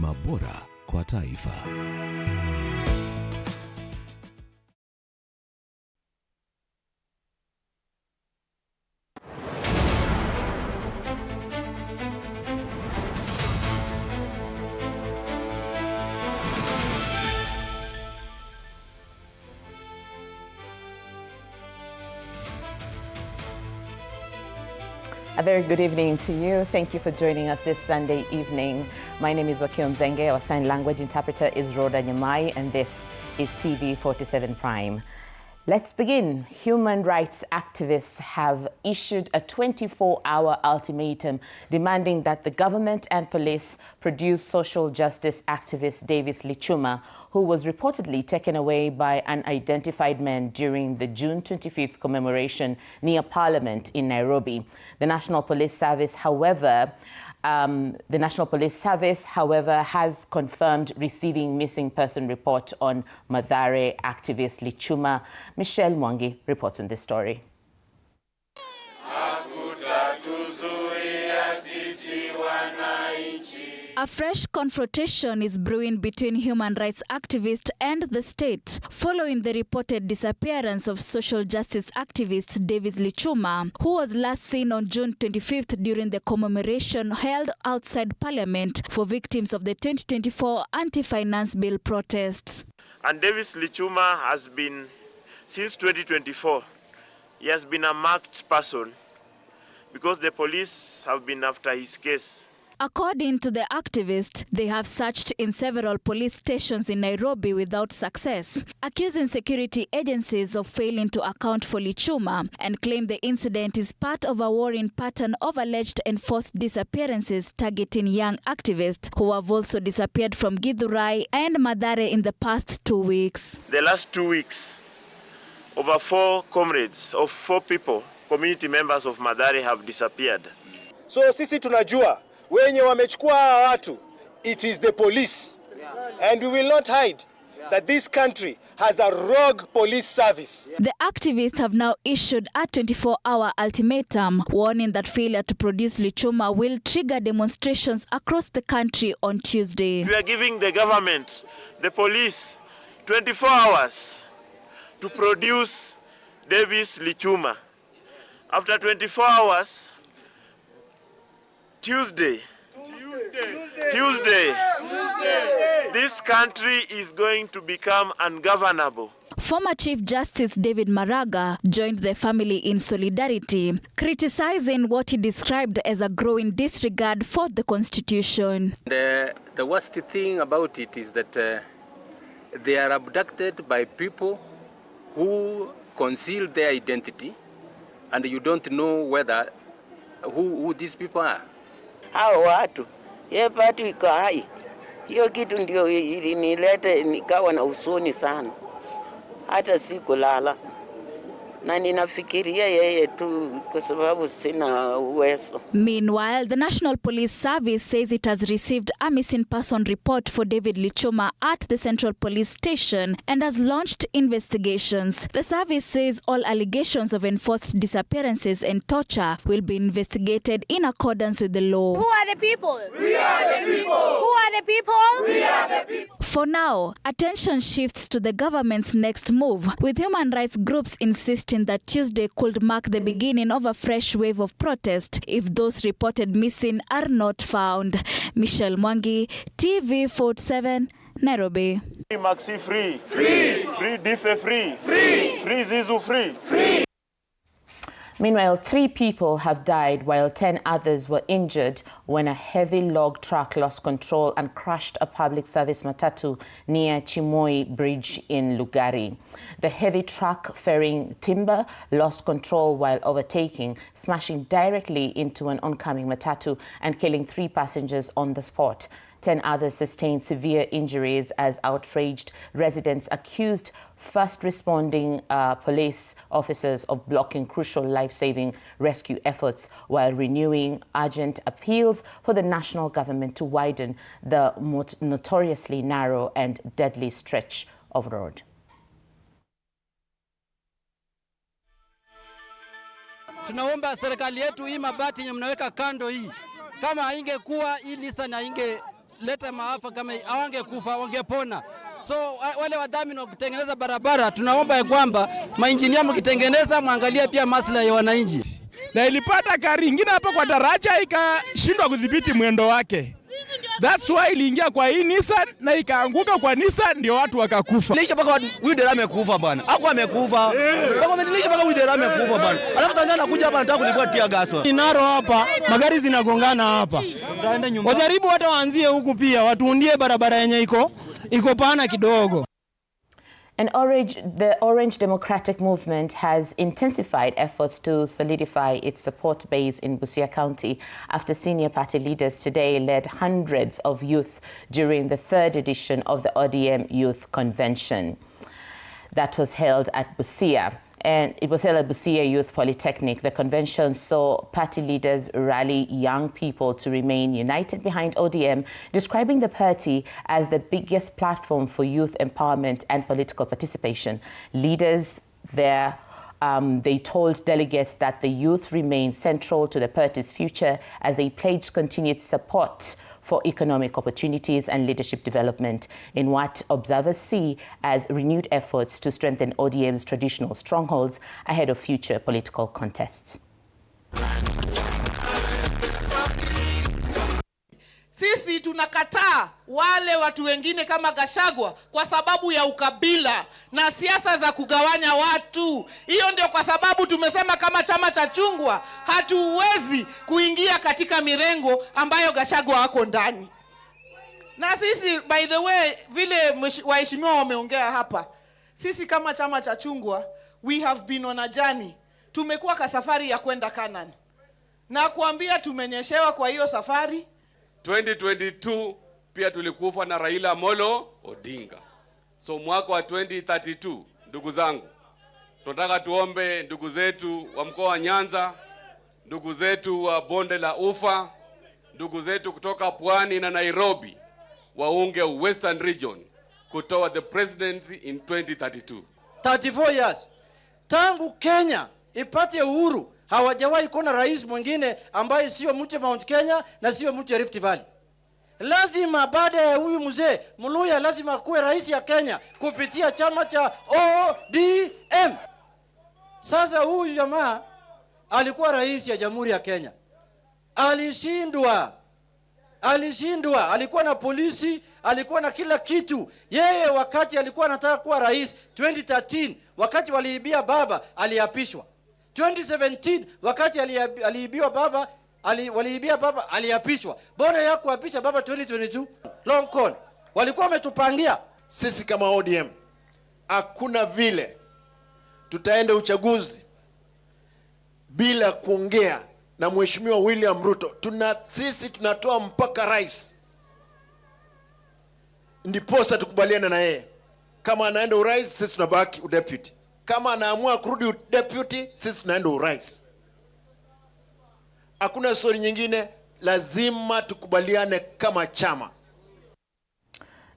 huduma bora kwa taifa. A very good evening to you. Thank you for joining us this Sunday evening. My name is Wakio Mzenge. Our sign language interpreter is Rhoda Nyamai, and this is TV47 Prime. Let's begin. Human rights activists have issued a 24-hour ultimatum demanding that the government and police produce social justice activist Davis Lichuma, who was reportedly taken away by unidentified men during the June 25th commemoration near Parliament in Nairobi. The National Police Service, however, has confirmed receiving missing person report on Mathare activist Lichuma. Michelle Mwangi reports on this story. A fresh confrontation is brewing between human rights activists and the state following the reported disappearance of social justice activist Davis Lichuma, who was last seen on June 25th during the commemoration held outside Parliament for victims of the 2024 anti-finance bill protests. And Davis Lichuma has been, since 2024, he has been a marked person because the police have been after his case. According to the activists, they have searched in several police stations in Nairobi without success, accusing security agencies of failing to account for Lichuma, and claim the incident is part of a worrying pattern of alleged enforced disappearances targeting young activists who have also disappeared from Githurai and Mathare in the past 2 weeks. The last 2 weeks, over 4 comrades of 4 people, community members of Mathare, have disappeared. So sisi tunajua wenye wamechukua hawa watu, it is the police. And we will not hide that this country has a rogue police service. The activists have now issued a 24-hour ultimatum warning that failure to produce Lichuma will trigger demonstrations across the country on Tuesday. We are giving the government, the police, 24 hours to produce Davis Lichuma. After 24 hours, Tuesday, this country is going to become ungovernable. Former Chief Justice David Maraga joined the family in solidarity, criticizing what he described as a growing disregard for the Constitution. The worst thing about it is that they are abducted by people who conceal their identity, and you don't know whether who these people are. Hao watu bado iko hai. Hiyo kitu ndio ilinileta nikawa na usoni sana, hata sikulala na ninafikiria yeye tu kwa sababu sina uwezo. Meanwhile, the National Police Service says it has received a missing person report for David Lichuma at the Central Police Station and has launched investigations. The service says all allegations of enforced disappearances and torture will be investigated in accordance with the law. Who are the people? We are the people. Who are the people? We are the people. For now, attention shifts to the government's next move, with human rights groups insisting that Tuesday could mark the beginning of a fresh wave of protest if those reported missing are not found. Michelle Mwangi, TV47, Nairobi. Free Maxi free. Free. Free Dife free. Free. Free Zizu free. Free. Meanwhile, 3 people have died while 10 others were injured when a heavy log truck lost control and crushed a public service matatu near Chimoi Bridge in Lugari. The heavy truck ferrying timber lost control while overtaking, smashing directly into an oncoming matatu and killing 3 passengers on the spot. 10 others sustained severe injuries as outraged residents accused first responding police officers of blocking crucial life-saving rescue efforts while renewing urgent appeals for the national government to widen the notoriously narrow and deadly stretch of road. Tunaomba serikali yetu hii mabati yenye mnaweka kando hii, kama haingekuwa hii Nissan leta maafa kama hawangekufa wangepona. So wale wadhamini wakitengeneza barabara tunaomba ya kwamba mainjinia mkitengeneza muangalia pia maslahi ya wananchi. Na ilipata gari ingine hapa kwa daraja ikashindwa kudhibiti mwendo wake. That's why iliingia kwa hii Nissan na ikaanguka kwa Nissan ndio watu wakakufa. Nilisha paka huyu dereva amekufa bwana. Hakuwa amekufa. Baka nilisha paka huyu dereva amekufa bwana. Alafu sasa anakuja hapa anataka kulipua tia gas. Inaro hapa, magari zinagongana hapa. Wajaribu hata waanzie huku pia, watuundie barabara yenye iko pana kidogo. The Orange Democratic Movement has intensified efforts to solidify its support base in Busia County after senior party leaders today led hundreds of youth during the 3rd edition of the ODM Youth Convention that was held at Busia. And it was held at Busia Youth Polytechnic. The convention saw party leaders rally young people to remain united behind ODM, describing the party as the biggest platform for youth empowerment and political participation. Leaders there, they told delegates that the youth remain central to the party's future as they pledged continued support for economic opportunities and leadership development in what observers see as renewed efforts to strengthen ODM's traditional strongholds ahead of future political contests. Sisi tunakataa wale watu wengine kama Gachagua kwa sababu ya ukabila na siasa za kugawanya watu. Hiyo ndio kwa sababu tumesema kama chama cha chungwa hatuwezi kuingia katika mirengo ambayo Gachagua wako ndani. Na sisi, by the way, vile waheshimiwa wameongea hapa, sisi kama chama cha chungwa, we have been on a journey. Tumekuwa kwa safari ya kwenda Canaan. Na kuambia tumenyeshewa kwa hiyo safari. 2022 pia tulikufa na Raila Amolo Odinga. So mwaka wa 2032, ndugu zangu, tunataka tuombe ndugu zetu wa mkoa wa Nyanza, ndugu zetu wa bonde la Ufa, ndugu zetu kutoka Pwani na Nairobi waunge Western Region kutoa the presidency in 2032. 34 years. Tangu Kenya ipate uhuru, hawajawahi kuona rais mwingine ambaye sio mtu Mount Kenya na sio mtu Rift Valley. Lazima baada ya huyu mzee Muluya lazima kuwe rais ya Kenya kupitia chama cha ODM. Sasa huyu jamaa alikuwa rais ya Jamhuri ya Kenya. Alishindwa, alikuwa na polisi, alikuwa na kila kitu. Yeye wakati alikuwa anataka kuwa rais 2013, wakati waliibia baba aliapishwa. 2017 wakati aliibiwa baba waliibia baba aliapishwa. Bora ya kuapisha baba 2022 long call. Walikuwa wametupangia sisi kama ODM. Hakuna vile tutaenda uchaguzi bila kuongea na Mheshimiwa William Ruto. Sisi tunatoa mpaka rais. Ndiposa tukubaliane na yeye. Kama anaenda urais, sisi tunabaki udeputy. Kama anaamua kurudi deputy, sisi tunaenda urais. Hakuna story nyingine, lazima tukubaliane kama chama.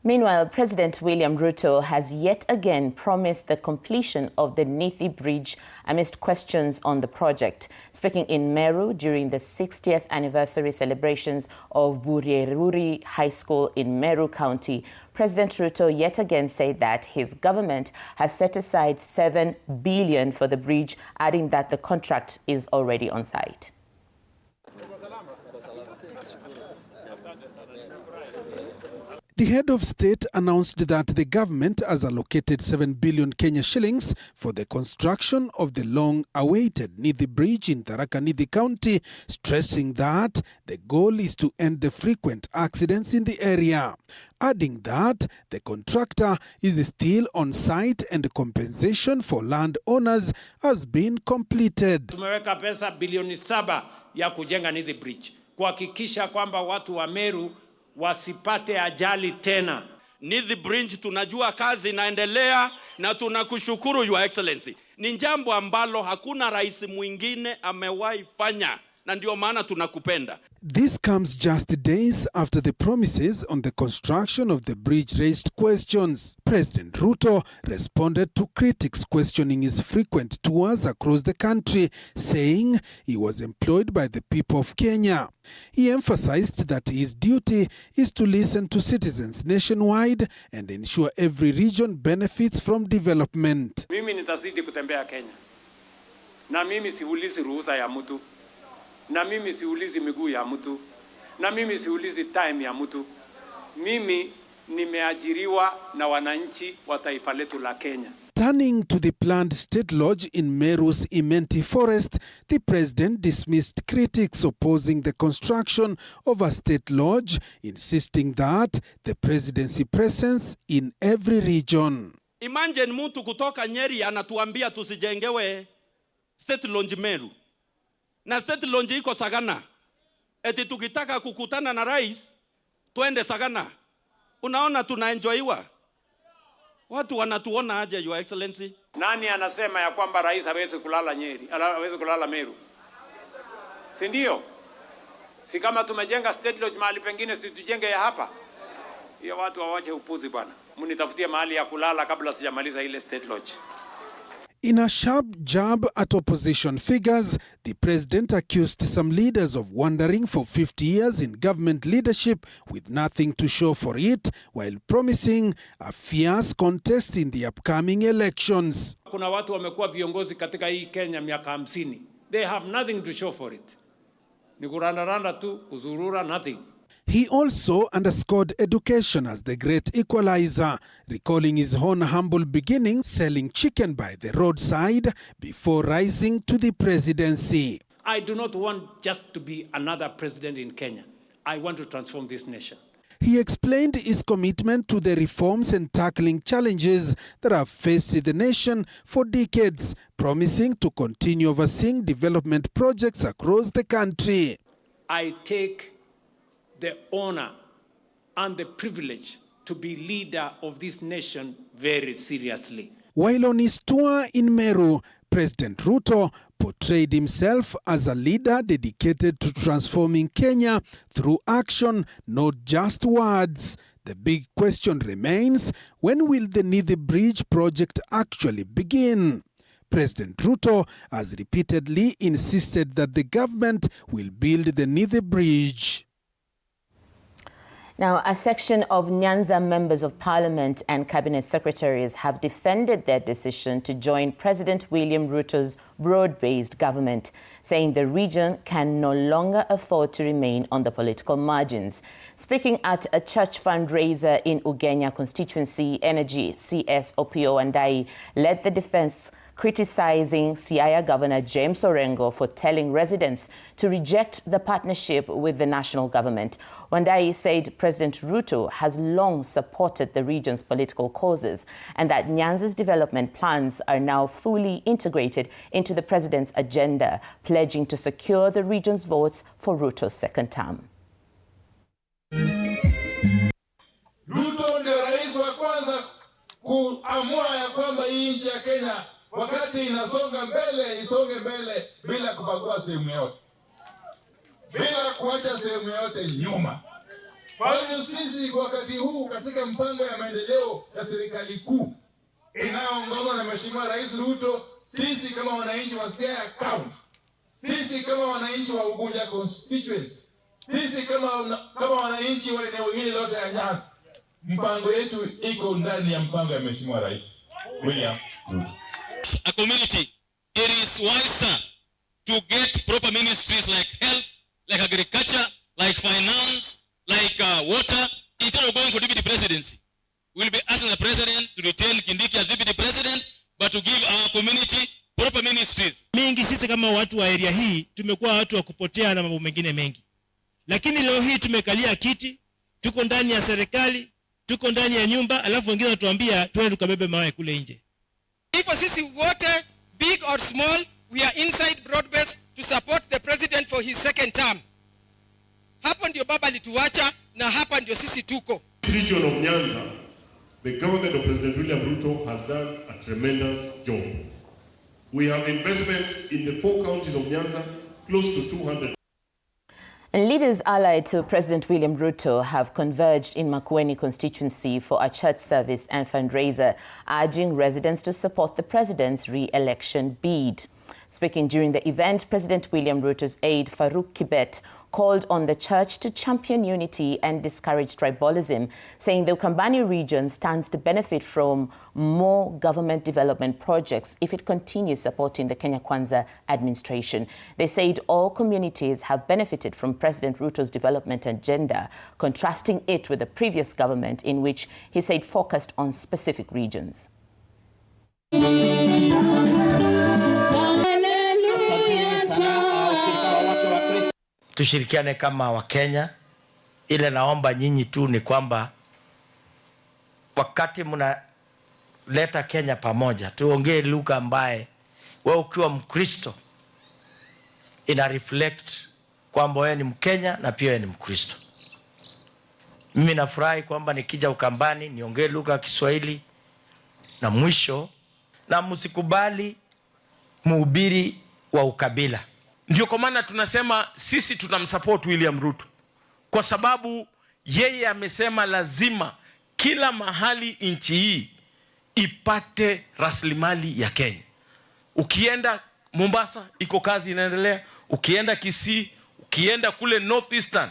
Meanwhile, President William Ruto has yet again promised the completion of the Nithi Bridge amidst questions on the project. Speaking in Meru during the 60th anniversary celebrations of Bureruri High School in Meru County, President Ruto yet again said that his government has set aside 7 billion for the bridge, adding that the contract is already on site. The head of state announced that the government has allocated 7 billion Kenya shillings for the construction of the long-awaited Nithi Bridge in Tharaka Nithi County, stressing that the goal is to end the frequent accidents in the area. Adding that the contractor is still on site and compensation for landowners has been completed. Tumeweka pesa bilioni 7 ya kujenga Nithi Bridge, kuhakikisha kwamba watu wa Meru wasipate ajali tena. Nithi Bridge tunajua kazi inaendelea na tunakushukuru Your Excellency. Ni jambo ambalo hakuna rais mwingine amewahi fanya na ndio maana tunakupenda. This comes just days after the promises on the construction of the bridge raised questions. President Ruto responded to critics questioning his frequent tours across the country, saying he was employed by the people of Kenya. He emphasized that his duty is to listen to citizens nationwide and ensure every region benefits from development. Mimi nitazidi kutembea Kenya. Na mimi siulizi ruhusa ya mtu. Na mimi siulizi miguu ya mtu. Na mimi siulizi time ya mtu. Mimi nimeajiriwa na wananchi wa taifa letu la Kenya. Turning to the planned state lodge in Meru's Imenti Forest, the president dismissed critics opposing the construction of a state lodge, insisting that the presidency presence in every region. Imagine mtu kutoka Nyeri anatuambia tusijengewe state lodge Meru. Na state lodge iko Sagana. Eti tukitaka kukutana na rais, tuende Sagana. Unaona tunaenjoyiwa. Watu wanatuona aje, Your Excellency? Nani anasema ya kwamba rais hawezi kulala Nyeri, hawezi kulala Meru? Si ndio? Si kama tumejenga state lodge mahali pengine, si tujenge ya hapa? Hiyo watu wawache upuzi bwana. Mnitafutie mahali ya kulala kabla sijamaliza ile state lodge. In a sharp jab at opposition figures, the president accused some leaders of wandering for 50 years in government leadership with nothing to show for it, while promising a fierce contest in the upcoming elections. Kuna watu wamekuwa viongozi katika hii Kenya miaka 50. They have nothing to show for it. Ni kurandaranda tu, kuzurura, nothing. He also underscored education as the great equalizer, recalling his own humble beginnings selling chicken by the roadside before rising to the presidency. I do not want just to be another president in Kenya. I want to transform this nation. He explained his commitment to the reforms and tackling challenges that have faced the nation for decades, promising to continue overseeing development projects across the country. I take the honor and the privilege to be leader of this nation very seriously. While on his tour in Meru, President Ruto portrayed himself as a leader dedicated to transforming Kenya through action, not just words. The big question remains, when will the Nithi Bridge project actually begin? President Ruto has repeatedly insisted that the government will build the Nithi Bridge. Now, a section of Nyanza members of parliament and cabinet secretaries have defended their decision to join President William Ruto's broad-based government, saying the region can no longer afford to remain on the political margins. Speaking at a church fundraiser in Ugenya constituency, Energy CS Opio Wandai led the defense, criticizing Siaya Governor James Orengo for telling residents to reject the partnership with the national government. Wandai said President Ruto has long supported the region's political causes and that Nyanza's development plans are now fully integrated into the president's agenda, pledging to secure the region's votes for Ruto's second term. Ruto ndio rais wa kwanza kuamua ya kwamba hii nchi ya Kenya wakati inasonga mbele, isonge mbele bila kubagua sehemu yote, bila kuacha sehemu yote nyuma. Kwa hiyo sisi wakati huu katika mpango ya maendeleo ya serikali kuu inayoongozwa na Mheshimiwa Rais Ruto, sisi kama wananchi wa Siaya County, sisi kama wananchi wa Ugunja constituency, sisi kama wananchi wa eneo hili lote ya Nyanza, mpango yetu iko ndani ya mpango ya Mheshimiwa Rais William Ruto. A community, it is wiser to get proper ministries like health, like agriculture, like finance, like water, instead of going for deputy presidency. We'll be asking the president to retain Kindiki as deputy president, but to give our community proper ministries. Mingi sisi kama watu wa area hii tumekuwa watu wa kupotea na mambo mengine mengi. Lakini leo hii tumekalia kiti, tuko ndani ya serikali, tuko ndani ya nyumba, alafu wengine watuambia tuende tukabebe mawe kule nje. Ipo sisi wote, big or small, we are inside broad-based to support the president for his second term. Hapo ndio baba alituacha na hapa ndio sisi tuko. Region of Nyanza, the government of President William Ruto has done a tremendous job. We have investment in the 4 counties of Nyanza, close to 200. And leaders allied to President William Ruto have converged in Makueni constituency for a church service and fundraiser, urging residents to support the president's re-election bid. Speaking during the event, President William Ruto's aide Farouk Kibet called on the church to champion unity and discourage tribalism, saying the Ukambani region stands to benefit from more government development projects if it continues supporting the Kenya Kwanza administration. They said all communities have benefited from President Ruto's development agenda, contrasting it with the previous government in which he said focused on specific regions. Tushirikiane kama Wakenya. Ile naomba nyinyi tu ni kwamba wakati mnaleta Kenya pamoja, tuongee lugha ambaye wewe ukiwa Mkristo ina reflect kwamba wewe ni Mkenya na pia wewe ni Mkristo. Mimi nafurahi kwamba nikija Ukambani niongee lugha ya Kiswahili, na mwisho na msikubali mhubiri wa ukabila. Ndio kwa maana tunasema sisi tunamsupport William Ruto, kwa sababu yeye amesema lazima kila mahali nchi hii ipate rasilimali ya Kenya. Ukienda Mombasa iko kazi inaendelea, ukienda Kisii, ukienda kule Northeastern,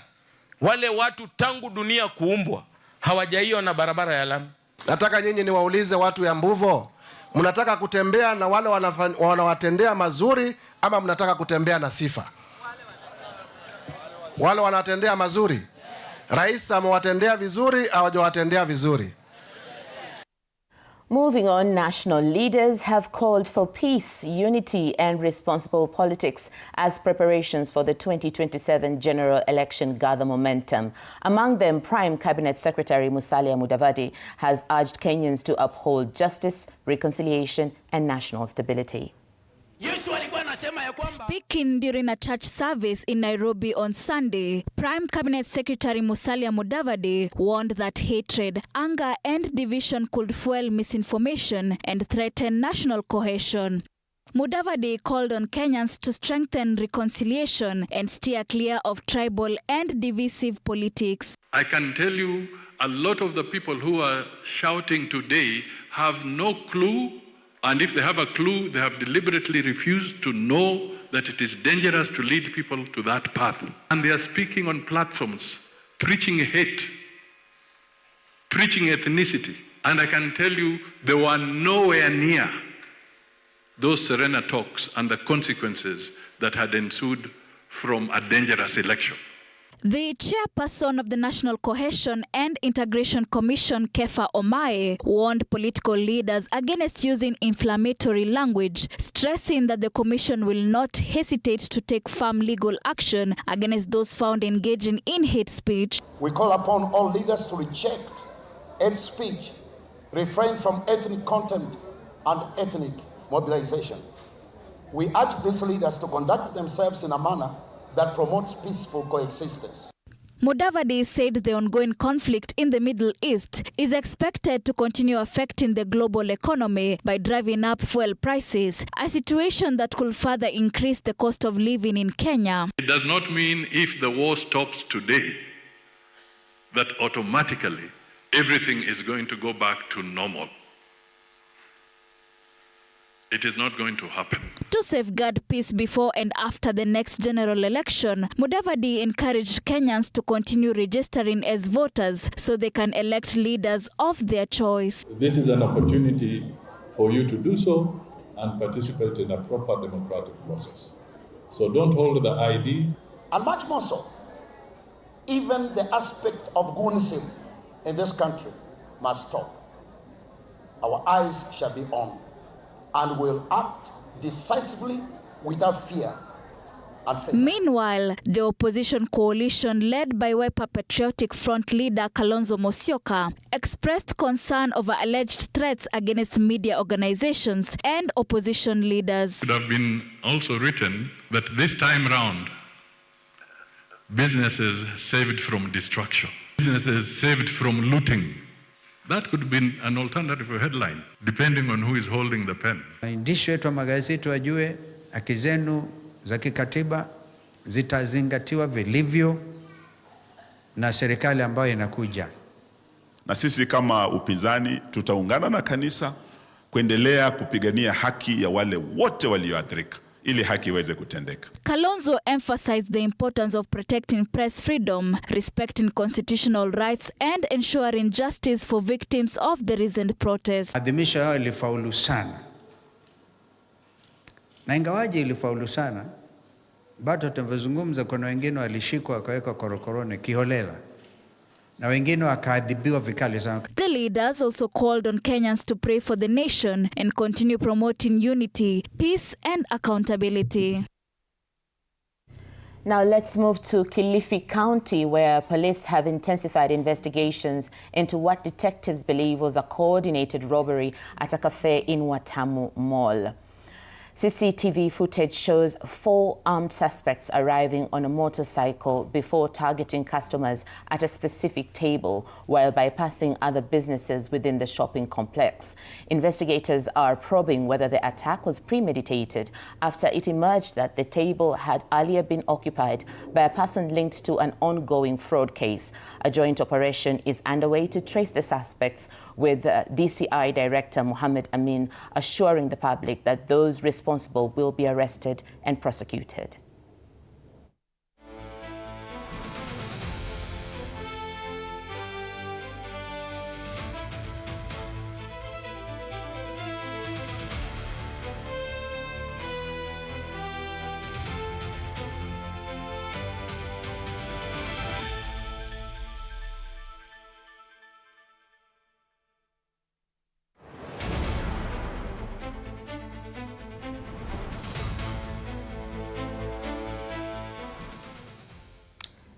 wale watu tangu dunia kuumbwa hawajaiona barabara ya lami. Nataka nyinyi niwaulize watu ya Mbuvo, mnataka kutembea na wale wanawatendea mazuri ama mnataka kutembea na sifa? Wale wanatendea mazuri, rais amewatendea vizuri au hajawatendea vizuri? Moving on, national leaders have called for peace, unity and responsible politics as preparations for the 2027 general election gather momentum. Among them, Prime Cabinet Secretary Musalia Mudavadi has urged Kenyans to uphold justice, reconciliation and national stability. Speaking during a church service in Nairobi on Sunday, Prime Cabinet Secretary Musalia Mudavadi warned that hatred, anger and division could fuel misinformation and threaten national cohesion. Mudavadi called on Kenyans to strengthen reconciliation and steer clear of tribal and divisive politics. I can tell you a lot of the people who are shouting today have no clue. And if they have a clue, they have deliberately refused to know that it is dangerous to lead people to that path. And they are speaking on platforms, preaching hate, preaching ethnicity. And I can tell you, they were nowhere near those Serena talks and the consequences that had ensued from a dangerous election. The chairperson of the National Cohesion and Integration Commission, Kefa Omae, warned political leaders against using inflammatory language, stressing that the commission will not hesitate to take firm legal action against those found engaging in hate speech. We call upon all leaders to reject hate speech, refrain from ethnic contempt and ethnic mobilization. We urge these leaders to conduct themselves in a manner that promotes peaceful coexistence. Mudavadi said the ongoing conflict in the Middle East is expected to continue affecting the global economy by driving up fuel prices, a situation that could further increase the cost of living in Kenya. It does not mean if the war stops today that automatically everything is going to go back to normal. It is not going to happen. To safeguard peace before and after the next general election, Mudavadi encouraged Kenyans to continue registering as voters so they can elect leaders of their choice. This is an opportunity for you to do so and participate in a proper democratic process. So don't hold the ID. And much more so, even the aspect of goonism in this country must stop. Our eyes shall be on, and will act decisively without fear and faith. Meanwhile, the opposition coalition led by Wiper Patriotic Front leader Kalonzo Musyoka expressed concern over alleged threats against media organizations and opposition leaders. It would have been also written that this time round, businesses saved from destruction, businesses saved from looting. That could have been an alternative headline, depending on who is holding the pen. Waandishi wetu wa magazeti wajue haki zenu za kikatiba zitazingatiwa vilivyo na serikali ambayo inakuja. Na sisi kama upinzani tutaungana na kanisa kuendelea kupigania haki ya wale wote walioathirika ili haki iweze kutendeka. Kalonzo emphasized the importance of protecting press freedom, respecting constitutional rights and ensuring justice for victims of the recent protests. Adhimisho yao ilifaulu sana. Na ingawaje ilifaulu sana, bado tunavyozungumza kuna wengine walishikwa wakaweka korokoroni kiholela. Na wengine wakaadhibiwa vikali sana. The leaders also called on Kenyans to pray for the nation and continue promoting unity, peace and accountability. Now let's move to Kilifi County, where police have intensified investigations into what detectives believe was a coordinated robbery at a cafe in Watamu Mall. CCTV footage shows 4 armed suspects arriving on a motorcycle before targeting customers at a specific table while bypassing other businesses within the shopping complex. Investigators are probing whether the attack was premeditated after it emerged that the table had earlier been occupied by a person linked to an ongoing fraud case. A joint operation is underway to trace the suspects, with DCI Director Mohammed Amin assuring the public that those responsible will be arrested and prosecuted.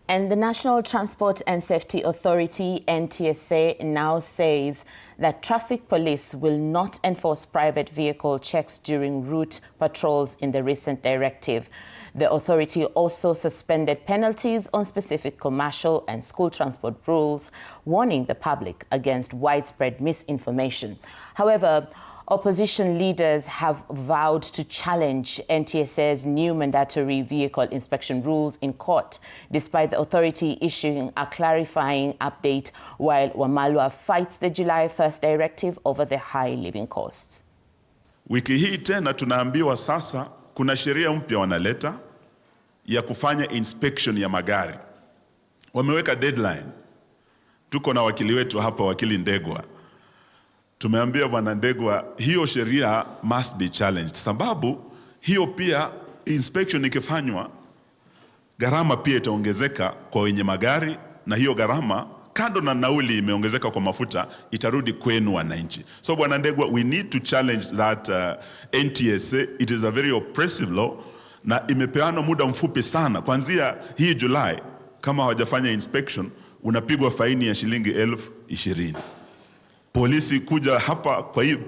And the National Transport and Safety Authority, NTSA, now says that traffic police will not enforce private vehicle checks during route patrols in the recent directive. The authority also suspended penalties on specific commercial and school transport rules, warning the public against widespread misinformation. However, opposition leaders have vowed to challenge NTSA's new mandatory vehicle inspection rules in court, despite the authority issuing a clarifying update while Wamalwa fights the July 1st directive over the high living costs. Wiki hii tena tunaambiwa sasa kuna sheria mpya wanaleta ya kufanya inspection ya magari. Wameweka deadline. Tuko na wakili wetu hapa, wakili Ndegwa. Tumeambia bwana Ndegwa hiyo sheria must be challenged, sababu hiyo pia inspection ikifanywa gharama pia itaongezeka kwa wenye magari, na hiyo gharama kando na nauli imeongezeka kwa mafuta itarudi kwenu wananchi. So bwana Ndegwa, we need to challenge that NTSA. It is a very oppressive law na imepeana muda mfupi sana. Kuanzia hii July kama hawajafanya inspection unapigwa faini ya shilingi 20,000. Polisi kuja hapa kwa hii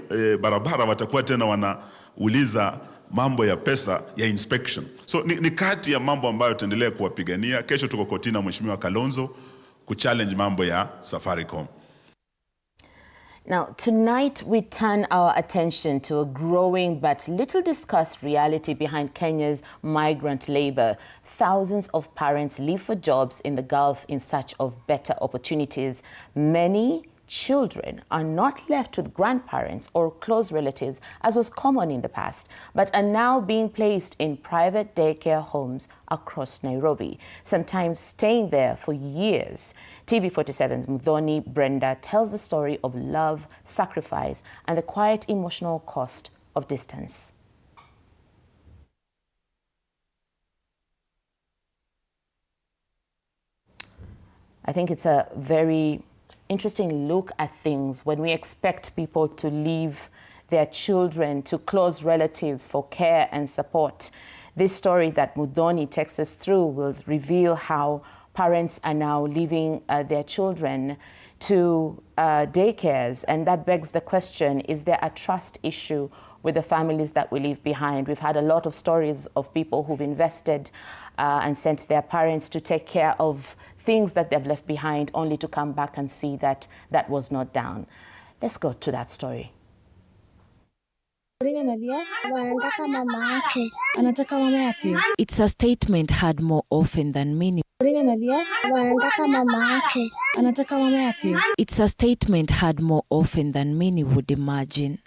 barabara watakuwa tena wanauliza mambo ya pesa ya inspection. So ni kati ya mambo ambayo tutaendelea kuwapigania. Kesho tuko kotini na Mheshimiwa Kalonzo kuchallenge mambo ya Safaricom. Now, tonight we turn our attention to a growing but little discussed reality behind Kenya's migrant labor. Thousands of parents leave for jobs in the Gulf in search of better opportunities. Many children are not left with grandparents or close relatives, as was common in the past, but are now being placed in private daycare homes across Nairobi, sometimes staying there for years. TV47's Mudhoni Brenda tells the story of love, sacrifice, and the quiet emotional cost of distance. I think it's a very interesting look at things when we expect people to leave their children to close relatives for care and support. This story that Mudhoni takes us through will reveal how parents are now leaving their children to daycares, and that begs the question, is there a trust issue with the families that we leave behind? We've had a lot of stories of people who've invested and sent their parents to take care of things that they've left behind, only to come back and see that that was not done. Let's go to that story. It's a statement heard more often than many. It's a statement heard more often than many would imagine.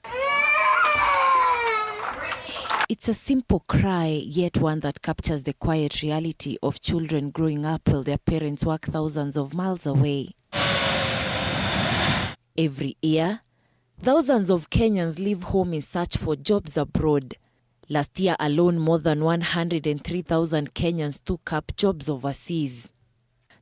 It's a simple cry, yet one that captures the quiet reality of children growing up while their parents work thousands of miles away. Every year, thousands of Kenyans leave home in search for jobs abroad. Last year alone, more than 103,000 Kenyans took up jobs overseas.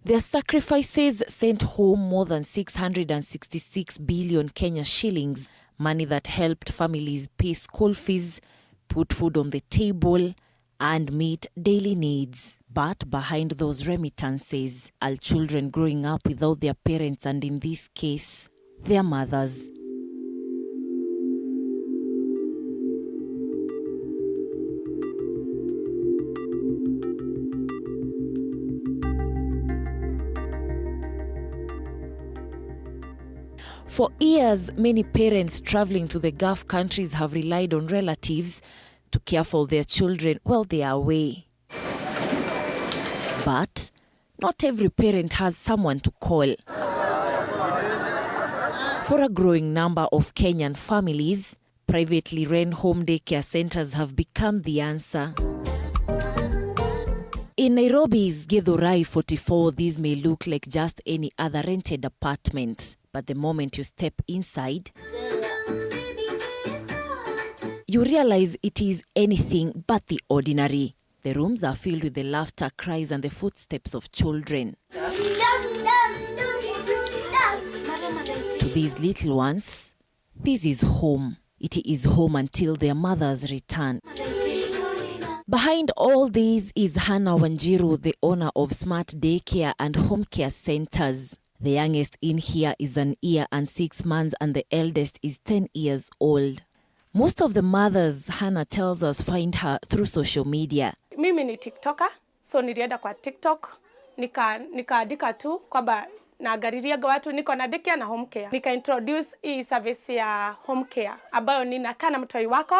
Their sacrifices sent home more than 666 billion Kenya shillings, money that helped families pay school fees, put food on the table, and meet daily needs. But behind those remittances are children growing up without their parents, and in this case, their mothers. For years, many parents traveling to the Gulf countries have relied on relatives to care for their children while they are away. But not every parent has someone to call. For a growing number of Kenyan families, privately run home daycare centers have become the answer. In Nairobi's GOtv 44, these may look like just any other rented apartment. But the moment you step inside, you realize it is anything but the ordinary. The rooms are filled with the laughter, cries, and the footsteps of children. To these little ones, this is home. It is home until their mothers return. Behind all these is Hannah Wanjiru, the owner of Smart Daycare and Home Care Centers. The youngest in here is 1 year and 6 months, and the eldest is 10 years old. Most of the mothers, Hannah tells us, find her through social media. Mimi ni TikToker, so nilienda kwa TikTok, nikaandika tu kwamba naangalilia watu niko na daycare na home care. Nika introduce hii service ya home care ambayo ninakaa na mtoi wako,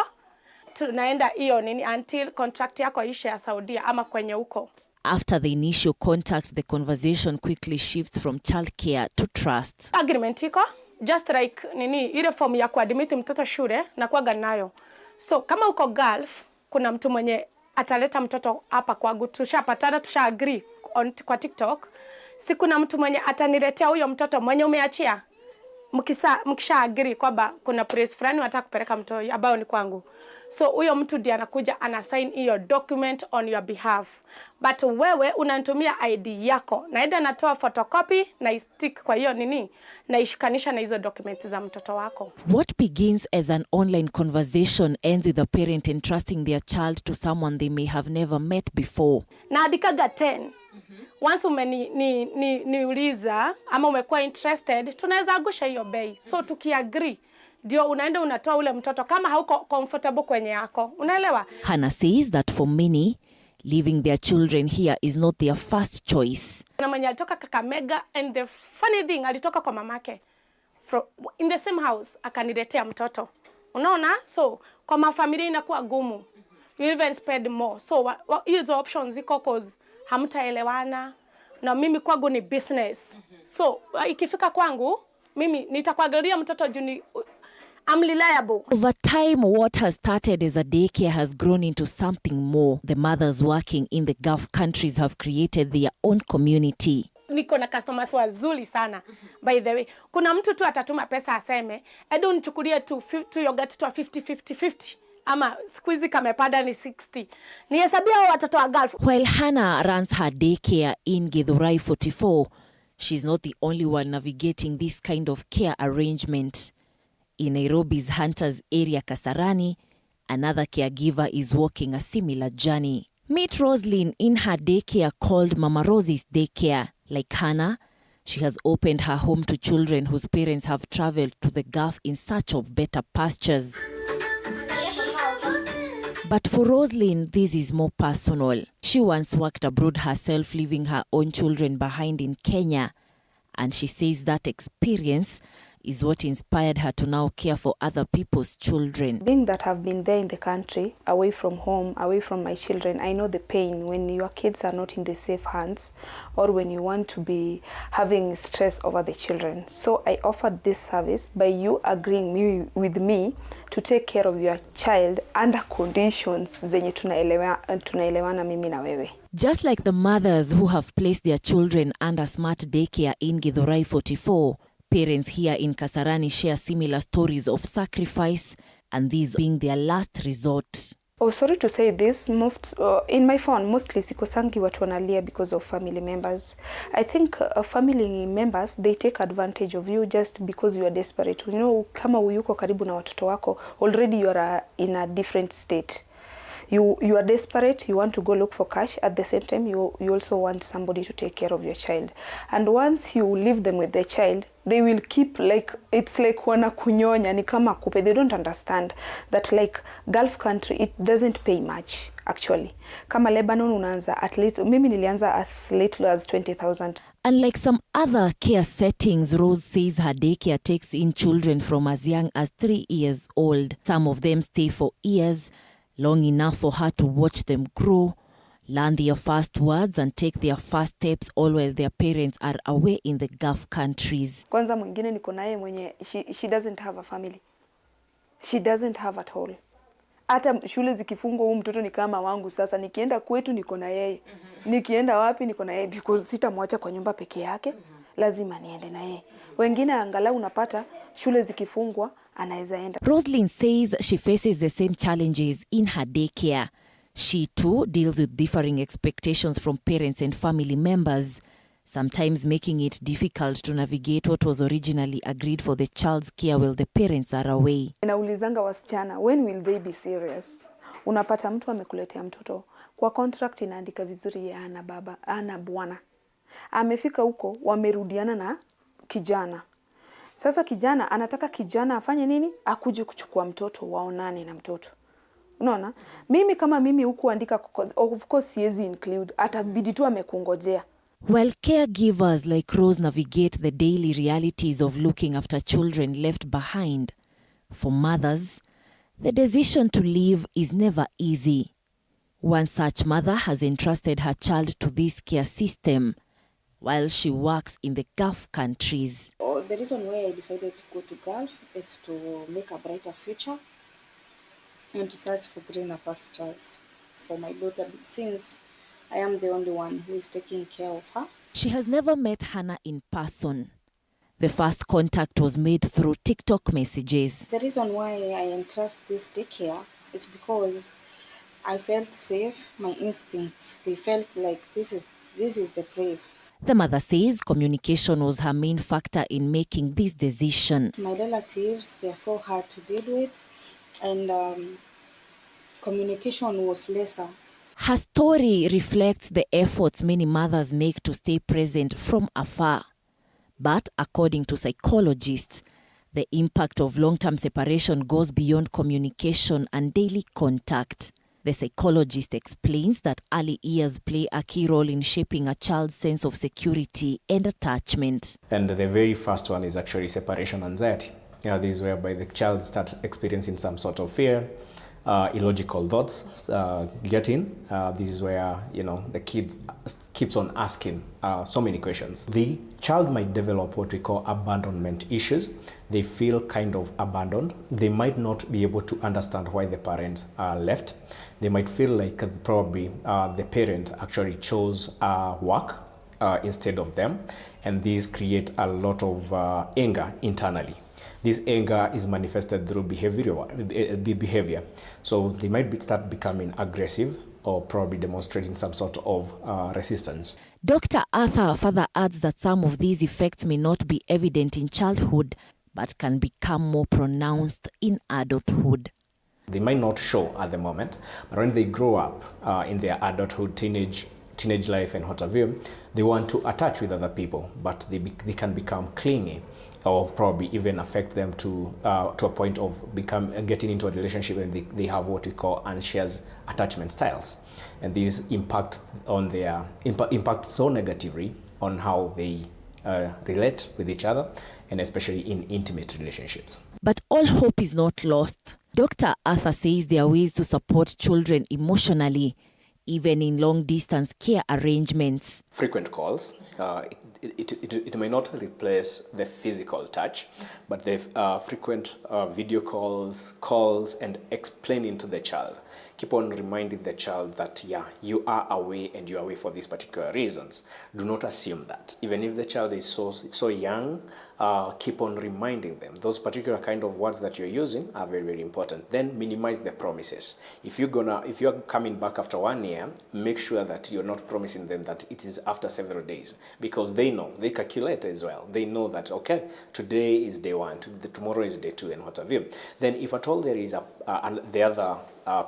tunaenda hiyo nini until contract yako ishe ya Saudia ama kwenye huko. After the initial contact, the conversation quickly shifts from childcare to trust. Agreement iko, just like nini ile form ya kuadmit mtoto shule na kuaga nayo. So kama uko Gulf, kuna mtu mwenye ataleta mtoto hapa kwangu, tushapatana, tusha-agree kwa TikTok. Si kuna mtu mwenye ataniletea huyo mtoto mwenye umeachia. Mkisha-agree kwamba kuna place fulani wataka kupeleka mtoto ambao ni kwangu. So huyo mtu ndiye anakuja anasign hiyo document on your behalf. But wewe unanitumia ID yako. Naenda natoa photocopy na stick kwa hiyo nini na ishikanisha na hizo documents za mtoto wako. What begins as an online conversation ends with a parent entrusting their child to someone they may have never met before. Na adikaga 10. Once niuliza ama umekuwa interested, tunaweza agusha hiyo bei. So tukiagree, ndio unaenda unatoa ule mtoto kama hauko comfortable kwenye yako. Unaelewa? Hannah says that for many, leaving their children here is not their first choice. Na mwenye alitoka Kakamega, and the funny thing, alitoka kwa mamake. In the same house, akaniletea mtoto. Unaona? So, kwa mafamilia inakuwa gumu. You even spend more. So, hizo options ziko cause hamtaelewana. Na mimi kwangu ni business. So, ikifika kwangu, mimi nitakuangalia mtoto juu I'm reliable. Over time, what has started as a daycare has grown into something more. The mothers working in the Gulf countries have created their own community. Niko na customers wazuri sana. By the way, kuna mtu tu atatuma pesa aseme, edo nichukulie tu yogurt to 50-50-50. Ama squeezy kamepanda ni 60. Ni hesabia watoto wa Gulf. While Hannah runs her daycare in GOtv 44, she's not the only one navigating this kind of care arrangement. In Nairobi's Hunters area Kasarani, another caregiver is walking a similar journey. Meet Roslyn in her daycare called Mama Rosie's Daycare. Like Hannah, she has opened her home to children whose parents have traveled to the Gulf in search of better pastures. But for Roslyn, this is more personal. She once worked abroad herself, leaving her own children behind in Kenya. And she says that experience is what inspired her to now care for other people's children. Being that I've been there in the country, away from home, away from my children, I know the pain when your kids are not in the safe hands or when you want to be having stress over the children. So I offered this service by you agreeing with me to take care of your child under conditions zenye tunaelewana mimi na wewe. Just like the mothers who have placed their children under smart daycare in Githurai 44, parents here in Kasarani share similar stories of sacrifice, and these being their last resort. Oh, sorry to say this, in my phone, mostly sikosangi watu wanalia because of family members. I think family members, they take advantage of you just because you are desperate. You know, kama uyuko karibu na watoto wako, already you are in a different state. You are desperate, you want to go look for cash. At the same time, you also want somebody to take care of your child. And once you leave them with the child, they will keep it's like wanakunyonya, ni kama kupe. They don't understand that like Gulf country, it doesn't pay much actually. Kama Lebanon unaanza at least, mimi nilianza as little as 20,000. Unlike some other care settings, Rose says her daycare takes in children from as young as 3 years old. Some of them stay for years, long enough for her to watch them grow, learn their first words and take their first steps, all while their parents are away in the Gulf countries. Kwanza mwingine niko naye mwenye she doesn't have a family. She doesn't have at all. Hata shule zikifungwa huyu mtoto ni kama wangu sasa, nikienda kwetu niko na yeye. Nikienda wapi niko na yeye because sitamwacha kwa nyumba peke yake. Lazima niende na yeye. Wengine angalau unapata shule zikifungwa anaweza enda. Roslyn says she faces the same challenges in her daycare. She too deals with differing expectations from parents and family members, sometimes making it difficult to navigate what was originally agreed for the child's care while the parents are away. Naulizanga wasichana, when will they be serious? Unapata mtu amekuletea mtoto, kwa contract inaandika vizuri ya ana baba, ana bwana. Amefika huko, wamerudiana na kijana. Sasa kijana anataka kijana afanye nini? Akuje kuchukua mtoto, waonane na mtoto. Unaona? Mimi kama mimi huku andika, of course siwezi include, atabidi tu amekungojea. While caregivers like Rose navigate the daily realities of looking after children left behind, for mothers, the decision to leave is never easy. One such mother has entrusted her child to this care system while she works in the Gulf countries. The reason why I decided to go to Gulf is to make a brighter future and to search for greener pastures for my daughter, since I am the only one who is taking care of her. She has never met Hannah in person. The first contact was made through TikTok messages. The reason why I entrust this daycare is because I felt safe. My instincts, they felt like this is the place. The mother says communication was her main factor in making this decision. My relatives, they are so hard to deal with, and communication was lesser. Her story reflects the efforts many mothers make to stay present from afar. But according to psychologists, the impact of long-term separation goes beyond communication and daily contact. The psychologist explains that early years play a key role in shaping a child's sense of security and attachment. And the very first one is actually separation anxiety. This is whereby the child starts experiencing some sort of fear, illogical thoughts get in. This is where, the kid keeps on asking so many questions. The child might develop what we call abandonment issues. They feel kind of abandoned. They might not be able to understand why the parents left. They might feel like probably the parent actually chose work instead of them. And these create a lot of anger internally. This anger is manifested through behavior. So they might start becoming aggressive or probably demonstrating some sort of resistance. Dr. Arthur further adds that some of these effects may not be evident in childhood, but can become more pronounced in adulthood. They might not show at the moment, but when they grow up in their adulthood, teenage life and what have you, they want to attach with other people, but they can become clingy, or probably even affect them to a point of getting into a relationship, and they have what we call anxious attachment styles, and these impact so negatively on how they relate with each other, and especially in intimate relationships. But all hope is not lost. Dr. Arthur says there are ways to support children emotionally, even in long-distance care arrangements. Frequent calls. It may not replace the physical touch, but the frequent video calls, and explaining to the child. Keep on reminding the child that, yeah, you are away and you are away for these particular reasons. Do not assume that. Even if the child is so young, keep on reminding them. Those particular kind of words that you're using are very, very important. Then minimize the promises. If you're coming back after 1 year, make sure that you're not promising them that it is after several days, because they know, they calculate as well. They know that, okay, today is day 1, tomorrow is day 2, and what have you. Then if at all there is the other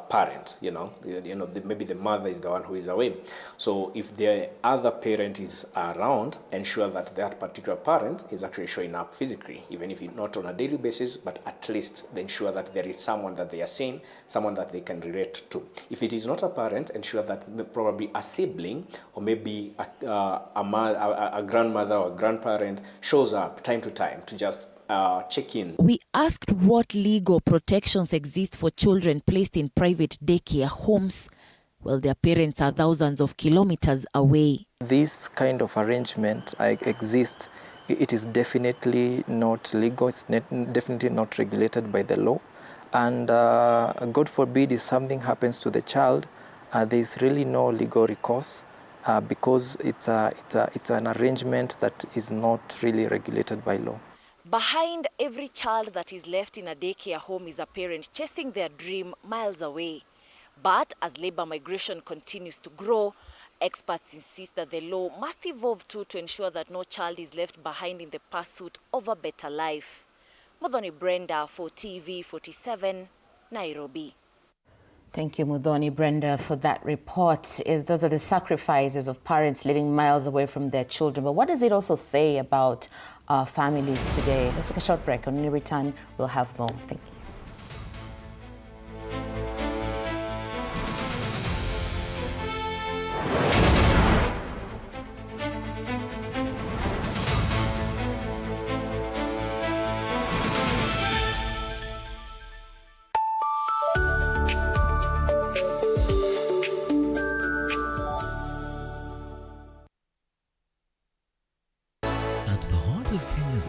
parent, maybe the mother is the one who is away. So if the other parent is around, ensure that that particular parent is actually showing up physically, even if it's not on a daily basis, but at least ensure that there is someone that they are seeing, someone that they can relate to. If it is not a parent, ensure that probably a sibling or maybe a grandmother or grandparent shows up time to time to just check in. We asked what legal protections exist for children placed in private daycare homes while their parents are thousands of kilometers away. This kind of arrangement exists. It is definitely not legal. It's definitely not regulated by the law. And God forbid if something happens to the child, there is really no legal recourse because it's an arrangement that is not really regulated by law. Behind every child that is left in a daycare home is a parent chasing their dream miles away. But as labor migration continues to grow, experts insist that the law must evolve too to ensure that no child is left behind in the pursuit of a better life. Mudhoni Brenda for TV47, Nairobi. Thank you, Mudhoni Brenda, for that report. Those are the sacrifices of parents living miles away from their children. But what does it also say about our families today? Let's take a short break. When we return, we'll have more. Thank you.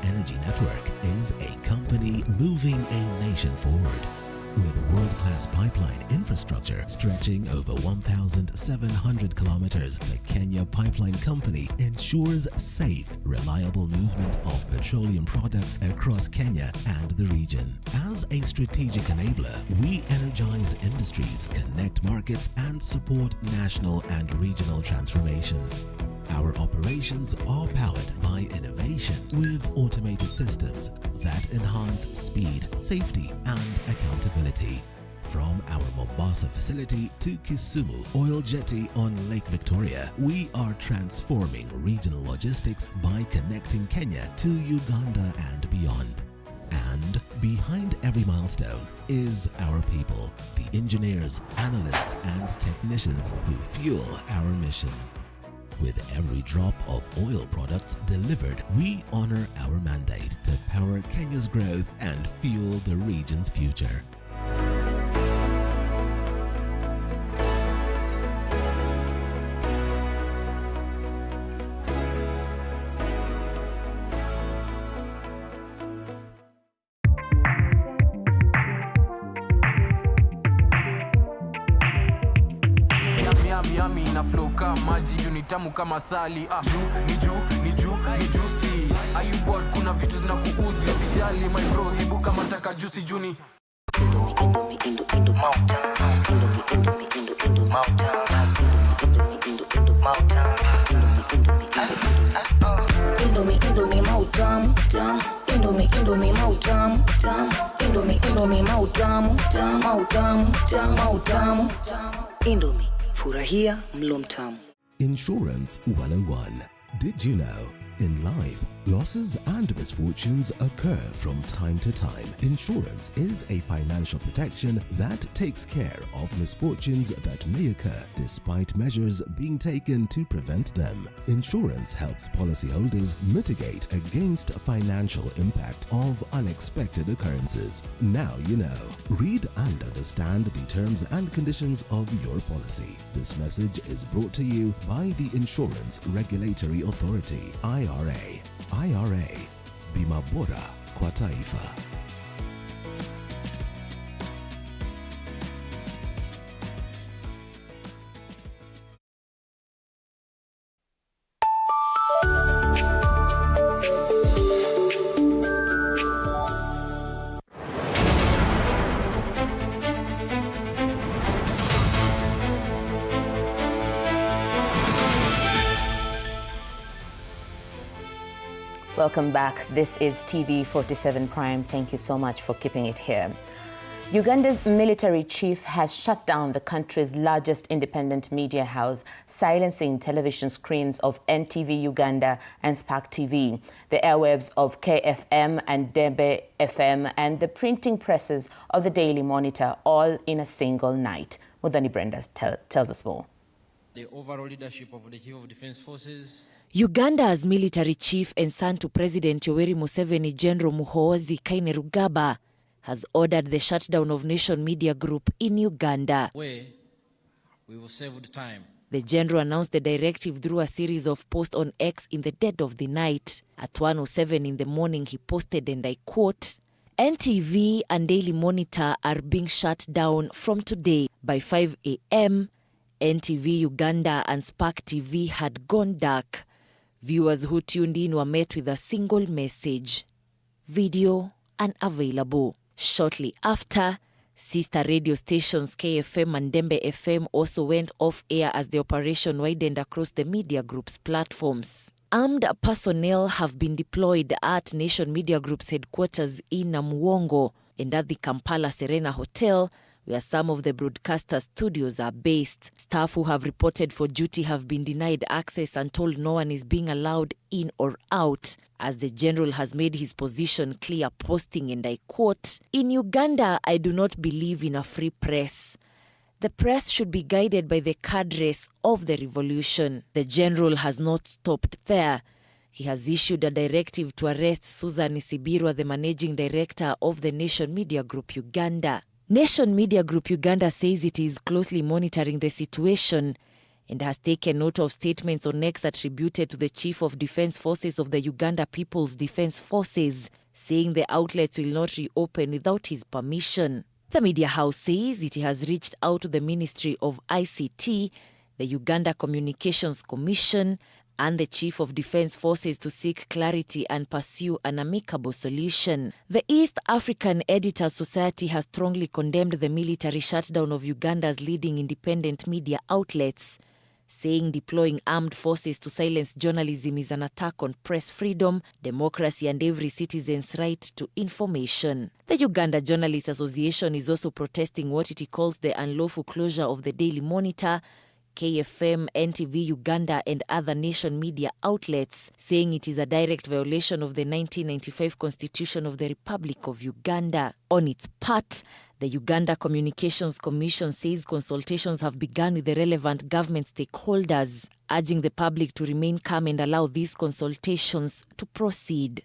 Energy network is a company moving a nation forward. With world-class pipeline infrastructure stretching over 1,700 kilometers, the Kenya Pipeline Company ensures safe, reliable movement of petroleum products across Kenya and the region. As a strategic enabler, we energize industries, connect markets, and support national and regional transformation. Our operations are powered by innovation with automated systems that enhance speed, safety, and accountability. From our Mombasa facility to Kisumu Oil Jetty on Lake Victoria, we are transforming regional logistics by connecting Kenya to Uganda and beyond. And behind every milestone is our people, the engineers, analysts, and technicians who fuel our mission. With every drop of oil products delivered, we honor our mandate to power Kenya's growth and fuel the region's future. Yummy na flow kama maji, juu ni tamu kama sali. Ni juicy. Are you bored? Kuna vitu zinakuudhi, usijali my bro, hebu kama taka juicy juni. Indomie mautam tam. Indomie mautam tam. Indomie mautam tam. Mautam. Indomie, furahia mlo mtamu. Insurance 101. Did you know In life, losses and misfortunes occur from time to time. Insurance is a financial protection that takes care of misfortunes that may occur despite measures being taken to prevent them. Insurance helps policyholders mitigate against financial impact of unexpected occurrences. Now you know. Read and understand the terms and conditions of your policy. This message is brought to you by the Insurance Regulatory Authority, IRA. IRA, Bima Bora kwa Taifa. Welcome back. This is TV47 Prime. Thank you so much for keeping it here. Uganda's military chief has shut down the country's largest independent media house, silencing television screens of NTV Uganda and Spark TV, the airwaves of KFM and Dembe FM, and the printing presses of the Daily Monitor, all in a single night. Mudhani Brenda tells us more. The overall leadership of the Chief of Defense Forces. Uganda's military chief and son to President Yoweri Museveni, General Muhoozi Kainerugaba, has ordered the shutdown of Nation Media Group in Uganda. Where we will save the time. The general announced the directive through a series of posts on X in the dead of the night. At 1:07 in the morning, he posted, and I quote, "NTV and Daily Monitor are being shut down from today. By 5 a.m., NTV Uganda and Spark TV had gone dark. Viewers who tuned in were met with a single message: video unavailable." Shortly after, sister radio stations KFM and Dembe FM also went off air as the operation widened across the media group's platforms. Armed personnel have been deployed at Nation Media Group's headquarters in Namuwongo and at the Kampala Serena Hotel, where some of the broadcaster studios are based. Staff who have reported for duty have been denied access and told no one is being allowed in or out, as the general has made his position clear, posting, and I quote, "In Uganda, I do not believe in a free press. The press should be guided by the cadres of the revolution." The general has not stopped there. He has issued a directive to arrest Susan Isibirwa, the managing director of the Nation Media Group Uganda. Nation Media Group Uganda says it is closely monitoring the situation and has taken note of statements on X attributed to the Chief of Defense Forces of the Uganda People's Defense Forces, saying the outlets will not reopen without his permission. The media house says it has reached out to the Ministry of ICT, the Uganda Communications Commission, and the Chief of Defense Forces to seek clarity and pursue an amicable solution. The East African Editors Society has strongly condemned the military shutdown of Uganda's leading independent media outlets, saying deploying armed forces to silence journalism is an attack on press freedom, democracy, and every citizen's right to information. The Uganda Journalists Association is also protesting what it calls the unlawful closure of the Daily Monitor, KFM, NTV Uganda, and other Nation media outlets, saying it is a direct violation of the 1995 Constitution of the Republic of Uganda. On its part, the Uganda Communications Commission says consultations have begun with the relevant government stakeholders, urging the public to remain calm and allow these consultations to proceed.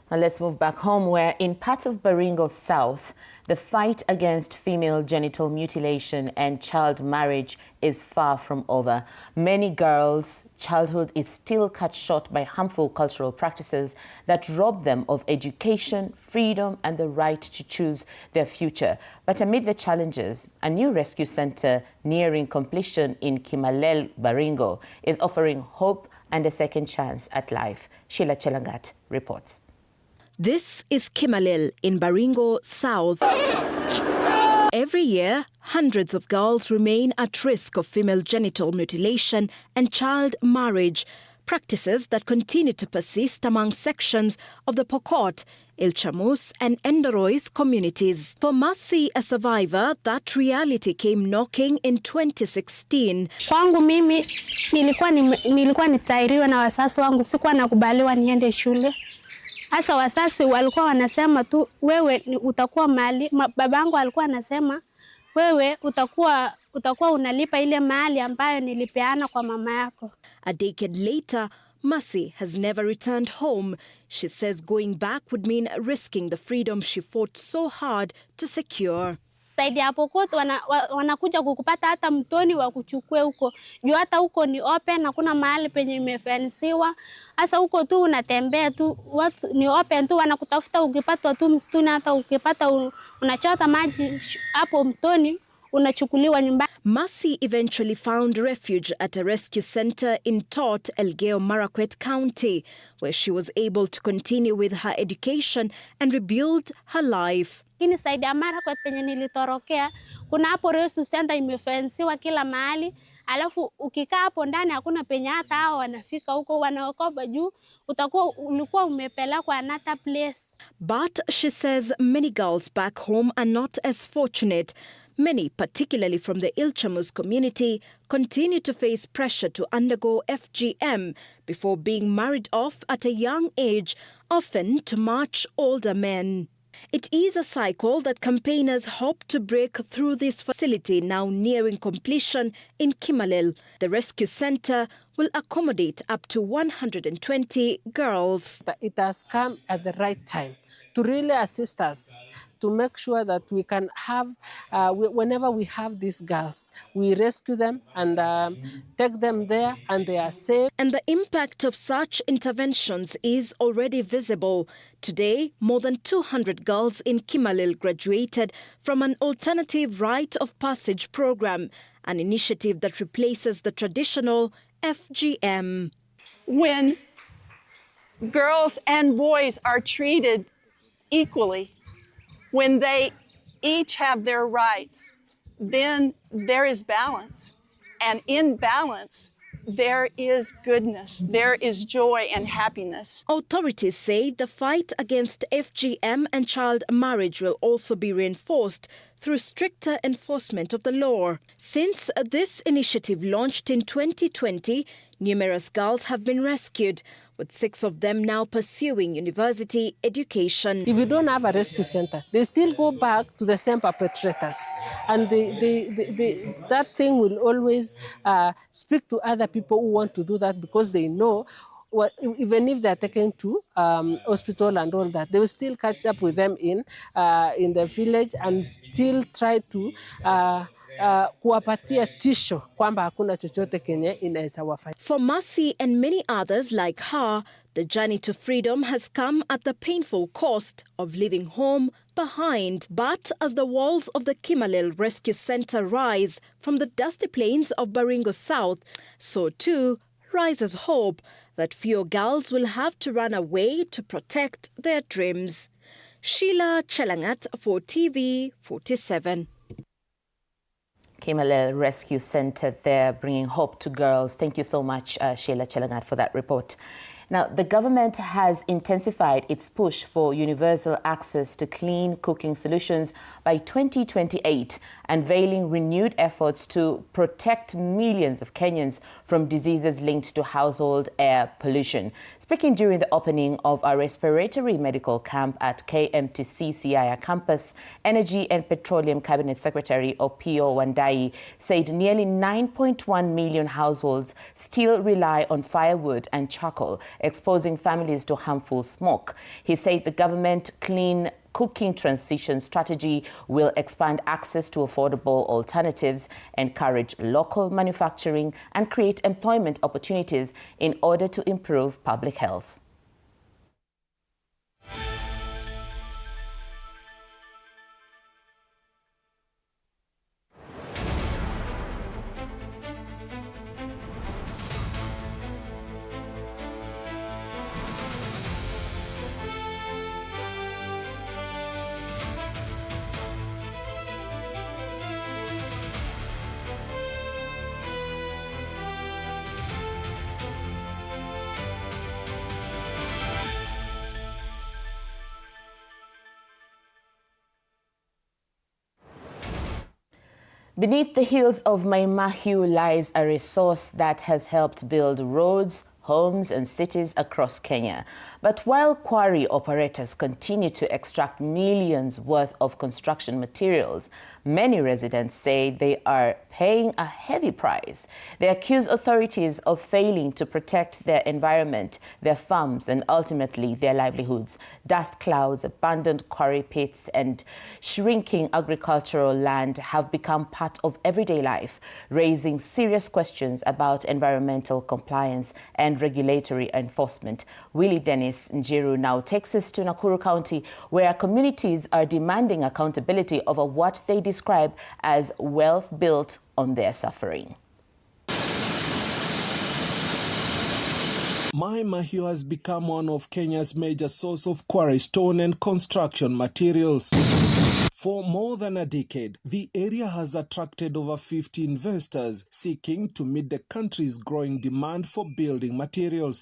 Now let's move back home, where in parts of Baringo South, the fight against female genital mutilation and child marriage is far from over. Many girls' childhood is still cut short by harmful cultural practices that rob them of education, freedom, and the right to choose their future. But amid the challenges, a new rescue center nearing completion in Kimalel, Baringo, is offering hope and a second chance at life. Sheila Chelangat reports. This is Kimalel in Baringo South. Every year, hundreds of girls remain at risk of female genital mutilation and child marriage, practices that continue to persist among sections of the Pokot, Ilchamus and Endorois communities. For Mercy, a survivor, that reality came knocking in 2016. Kwangu mimi nilikuwa nitairiwa na wazazi wangu, sikuwa nakubaliwa niende shule. Hasa wazazi walikuwa wanasema tu wewe utakuwa mali, babangu alikuwa anasema wewe utakuwa unalipa ile mali ambayo nilipeana kwa mama yako. A decade later, Mercy has never returned home. She says going back would mean risking the freedom she fought so hard to secure. Zaidi hapo kote wanakuja kukupata hata mtoni wa kuchukue huko. Juu hata huko ni open, hakuna mahali penye imefensiwa. Hasa huko tu unatembea tu, watu ni open tu, wanakutafuta ukipata tu msituni, hata ukipata unachota maji hapo mtoni unachukuliwa nyumbani. Mercy eventually found refuge at a rescue center in Tot, Elgeyo Marakwet County, where she was able to continue with her education and rebuild her life. Lakini saidi ya Marakwet penye nilitorokea, kuna hapo rescue center imefensiwa kila mahali, alafu ukikaa hapo ndani hakuna penye hata hao wanafika huko, wanaokopa juu ulikuwa umepelekwa another place. But she says many girls back home are not as fortunate. Many, particularly from the Ilchamus community, continue to face pressure to undergo FGM before being married off at a young age, often to much older men. It is a cycle that campaigners hope to break through this facility now nearing completion in Kimalil. The rescue center will accommodate up to 120 girls. It has come at the right time to really assist us, to make sure that we can have, whenever we have these girls, we rescue them and take them there and they are safe. And the impact of such interventions is already visible. Today, more than 200 girls in Kimalil graduated from an alternative rite of passage program, an initiative that replaces the traditional FGM. When girls and boys are treated equally, when they each have their rights, then there is balance. And in balance, there is goodness, there is joy and happiness. Authorities say the fight against FGM and child marriage will also be reinforced through stricter enforcement of the law. Since this initiative launched in 2020, numerous girls have been rescued, with 6 of them now pursuing university education. If you don't have a rescue center, they still go back to the same perpetrators. And that thing will always speak to other people who want to do that, because they know even if they're taken to hospital and all that, they will still catch up with them in the village and still try to kuwapatia tisho kwamba hakuna chochote kenye inaweza wafanya. For Mercy and many others like her, the journey to freedom has come at the painful cost of leaving home behind. But as the walls of the Kimalil Rescue Center rise from the dusty plains of Baringo South, so too rises hope that fewer girls will have to run away to protect their dreams. Sheila Chelangat for TV47. Kimalil Rescue Center there, bringing hope to girls. Thank you so much, Sheila Chelangat, for that report. Now, the government has intensified its push for universal access to clean cooking solutions by 2028, unveiling renewed efforts to protect millions of Kenyans from diseases linked to household air pollution. Speaking during the opening of a respiratory medical camp at KMTC Siaya campus, Energy and Petroleum Cabinet Secretary Opio Wandai said nearly 9.1 million households still rely on firewood and charcoal, exposing families to harmful smoke. He said the government clean cooking transition strategy will expand access to affordable alternatives, encourage local manufacturing, and create employment opportunities in order to improve public health. Beneath the hills of Maimahiu lies a resource that has helped build roads, homes and cities across Kenya. But while quarry operators continue to extract millions worth of construction materials, many residents say they are paying a heavy price. They accuse authorities of failing to protect their environment, their farms and ultimately their livelihoods. Dust clouds, abandoned quarry pits and shrinking agricultural land have become part of everyday life, raising serious questions about environmental compliance and regulatory enforcement. Willie Dennis Njiru now takes us to Nakuru County, where communities are demanding accountability over what they describe as wealth built on their suffering. Maimahiu has become one of Kenya's major source of quarry stone and construction materials. For more than a decade, the area has attracted over 50 investors seeking to meet the country's growing demand for building materials.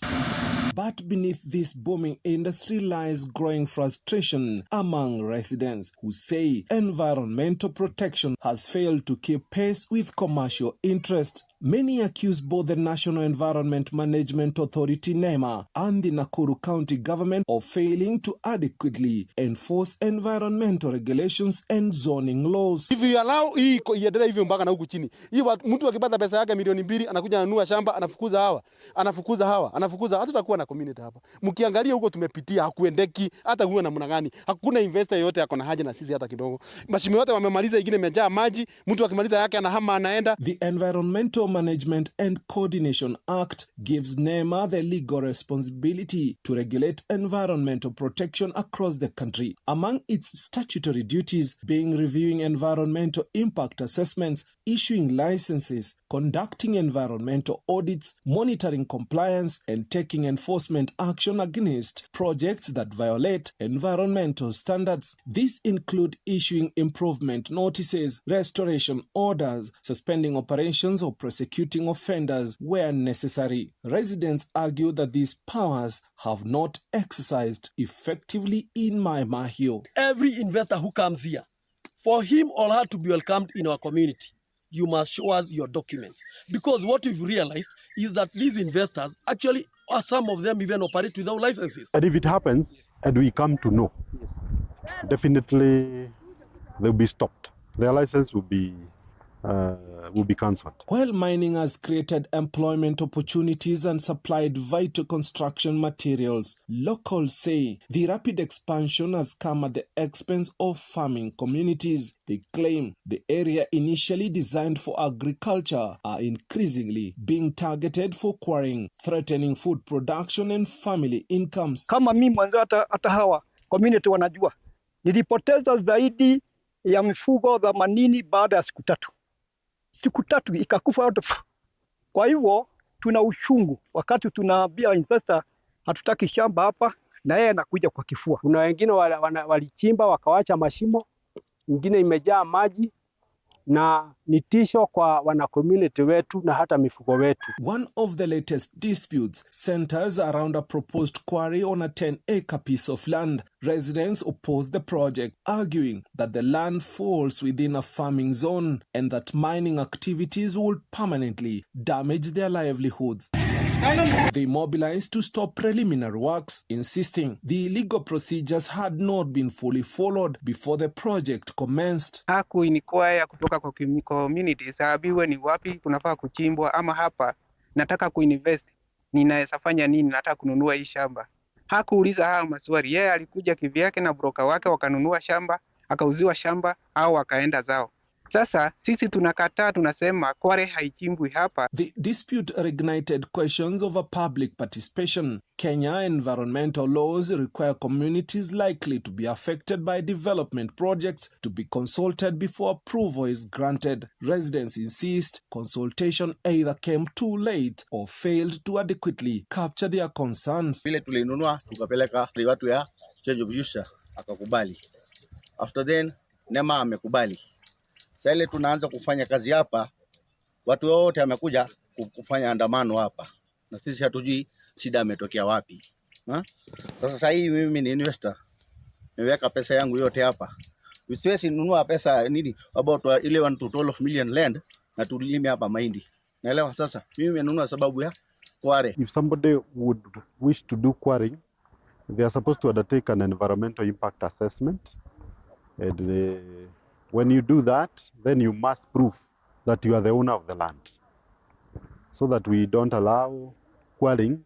But beneath this booming industry lies growing frustration among residents who say environmental protection has failed to keep pace with commercial interest. Many accuse both the National Environment Management Authority (NEMA) and the Nakuru County government of failing to adequately enforce environmental regulations and zoning laws. If you allow hii iendelee hivyo mpaka na huku chini, hii mtu akipata pesa yake milioni 2 anakuja ananunua shamba, anafukuza hawa, hatutakuwa na community hapa. Mkiangalia huko tumepitia hakuendeki, hata huwe namna gani. Hakuna investor yote ako na haja na sisi hata kidogo. Mashimo yote wamemaliza, ingine imejaa maji, mtu akimaliza yake anahama anaenda. The Environmental Management and Coordination Act gives NEMA the legal responsibility to regulate environmental protection across the country. Among its statutory duties being reviewing environmental impact assessments, issuing licenses, conducting environmental audits, monitoring compliance, and taking enforcement action against projects that violate environmental standards. These include issuing improvement notices, restoration orders, suspending operations, or prosecuting offenders where necessary. Residents argue that these powers have not exercised effectively in Maimahiu. Every investor who comes here, for him or her to be welcomed in our community, you must show us your documents. Because what we've realized is that these investors actually, some of them even operate without licenses. And if it happens and we come to know, definitely they'll be stopped. Their license will be cancelled. While mining has created employment opportunities and supplied vital construction materials, locals say the rapid expansion has come at the expense of farming communities. They claim the area initially designed for agriculture are increasingly being targeted for quarrying, threatening food production and family incomes. Kama mimi mwanzo hata hawa community wanajua, nilipoteza zaidi ya mifugo 80 baada ya siku 3. Siku 3 ikakufa yote. Kwa hivyo tuna ushungu wakati tunaambia investor hatutaki shamba hapa, na yeye anakuja kwa kifua. Kuna wengine walichimba wakawacha mashimo, ingine imejaa maji, na nitisho kwa wana community wetu na hata mifugo wetu. One of the latest disputes centers around a proposed quarry on a 10-acre piece of land. Residents oppose the project, arguing that the land falls within a farming zone and that mining activities would permanently damage their livelihoods. They mobilized to stop preliminary works, insisting the legal procedures had not been fully followed before the project commenced. Haku inquire kutoka kwa community sababiwe ni wapi kunafaa kuchimbwa, ama hapa nataka kuinvest, ninaweza fanya nini, nataka kununua hii shamba. Hakuuliza haya maswali. Yeye alikuja kivyake na broker wake, wakanunua shamba, akauziwa shamba au wakaenda zao. Sasa sisi tunakataa, tunasema kware haichimbwi hapa. The dispute reignited questions over public participation. Kenya environmental laws require communities likely to be affected by development projects to be consulted before approval is granted. Residents insist consultation either came too late or failed to adequately capture their concerns. Vile tulinunua tukapeleka watu ya change of use akakubali. After then NEMA amekubali. Sasa ile tunaanza kufanya kazi hapa, watu wote wamekuja kufanya andamano hapa, na sisi hatujui shida imetokea wapi. Sasa hii mimi ni investor, nimeweka pesa yangu yote hapa, Siwezi nunua pesa nini about 11 to 12 million land na tulime hapa mahindi. Naelewa sasa. Mimi nimenunua sababu ya kware. If somebody would wish to do quarrying, they are supposed to undertake an environmental impact assessment. And when you do that, then you must prove that you are the owner of the land, so that we don't allow quarrying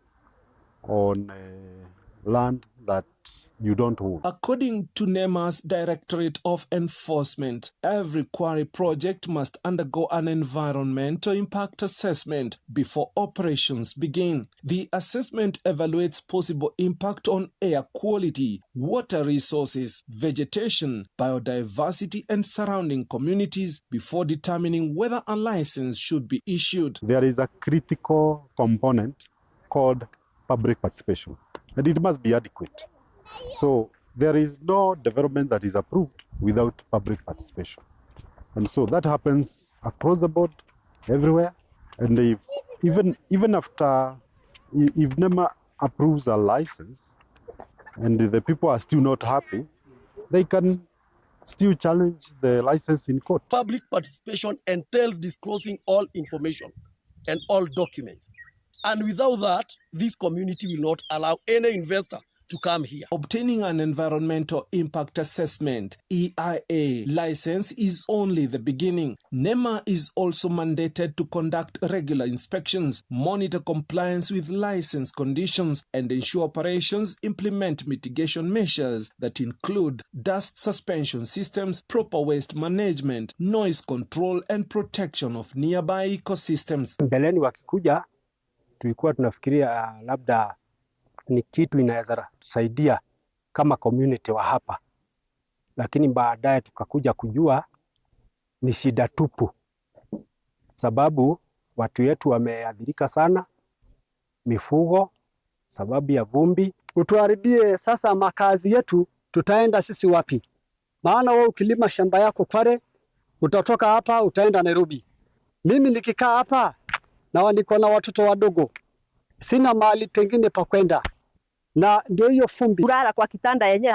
on land that you don't own. According to NEMA's Directorate of Enforcement, every quarry project must undergo an environmental impact assessment before operations begin. The assessment evaluates possible impact on air quality, water resources, vegetation, biodiversity, and surrounding communities before determining whether a license should be issued. There is a critical component called public participation, and it must be adequate. So there is no development that is approved without public participation. And so that happens across the board, everywhere. And if even after, if NEMA approves a license and the people are still not happy, they can still challenge the license in court. Public participation entails disclosing all information and all documents. And without that, this community will not allow any investor to come here. Obtaining an environmental impact assessment, EIA, license is only the beginning. NEMA is also mandated to conduct regular inspections, monitor compliance with license conditions, and ensure operations implement mitigation measures that include dust suspension systems, proper waste management, noise control, and protection of nearby ecosystems. Mbeleni wakikuja tulikuwa tunafikiria labda ni kitu inaweza tusaidia kama community wa hapa, lakini baadaye tukakuja kujua ni shida tupu, sababu watu wetu wameathirika sana, mifugo, sababu ya vumbi. Utuharibie sasa makazi yetu, tutaenda sisi wapi? Maana wewe ukilima shamba yako Kware, utatoka hapa utaenda Nairobi. Mimi nikikaa hapa na niko na watoto wadogo, sina mahali pengine pa kwenda, na ndio hiyo fumbi. Kulala kwa kitanda yenyewe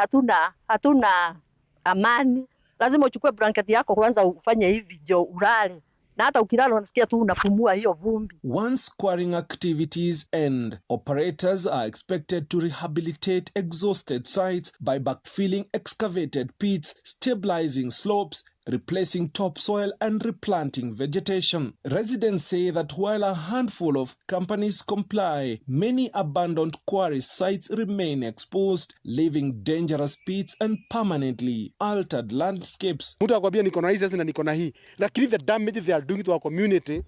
hatuna amani. Lazima uchukue blanketi yako kwanza ufanye hivi ndio ulale, na hata ukilala unasikia tu unapumua hiyo vumbi. Once quarrying activities end, operators are expected to rehabilitate exhausted sites by backfilling excavated pits, stabilizing slopes, replacing topsoil, and replanting vegetation. Residents say that while a handful of companies comply, many abandoned quarry sites remain exposed, leaving dangerous pits and permanently altered landscapes. Mtu akwambia niko na hii sasa na niko na hii, lakini the damage they are doing to our community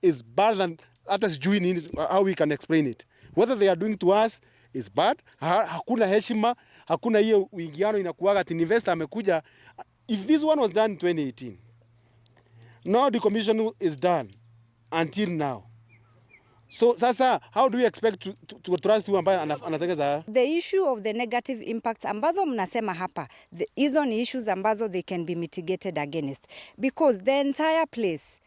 is bad than hata sijui nini, how we can explain it. Whether they are doing to us is bad. Hakuna heshima, hakuna hiyo uingiano inakuwaga ati investor amekuja. If this one was done in 2018, now the commission is done until now. So sasa, how do we expect to trust you ambaye anategeza? The issue of the negative impacts ambazo mnasema hapa, hizo ni issues ambazo they can be mitigated against, because the entire place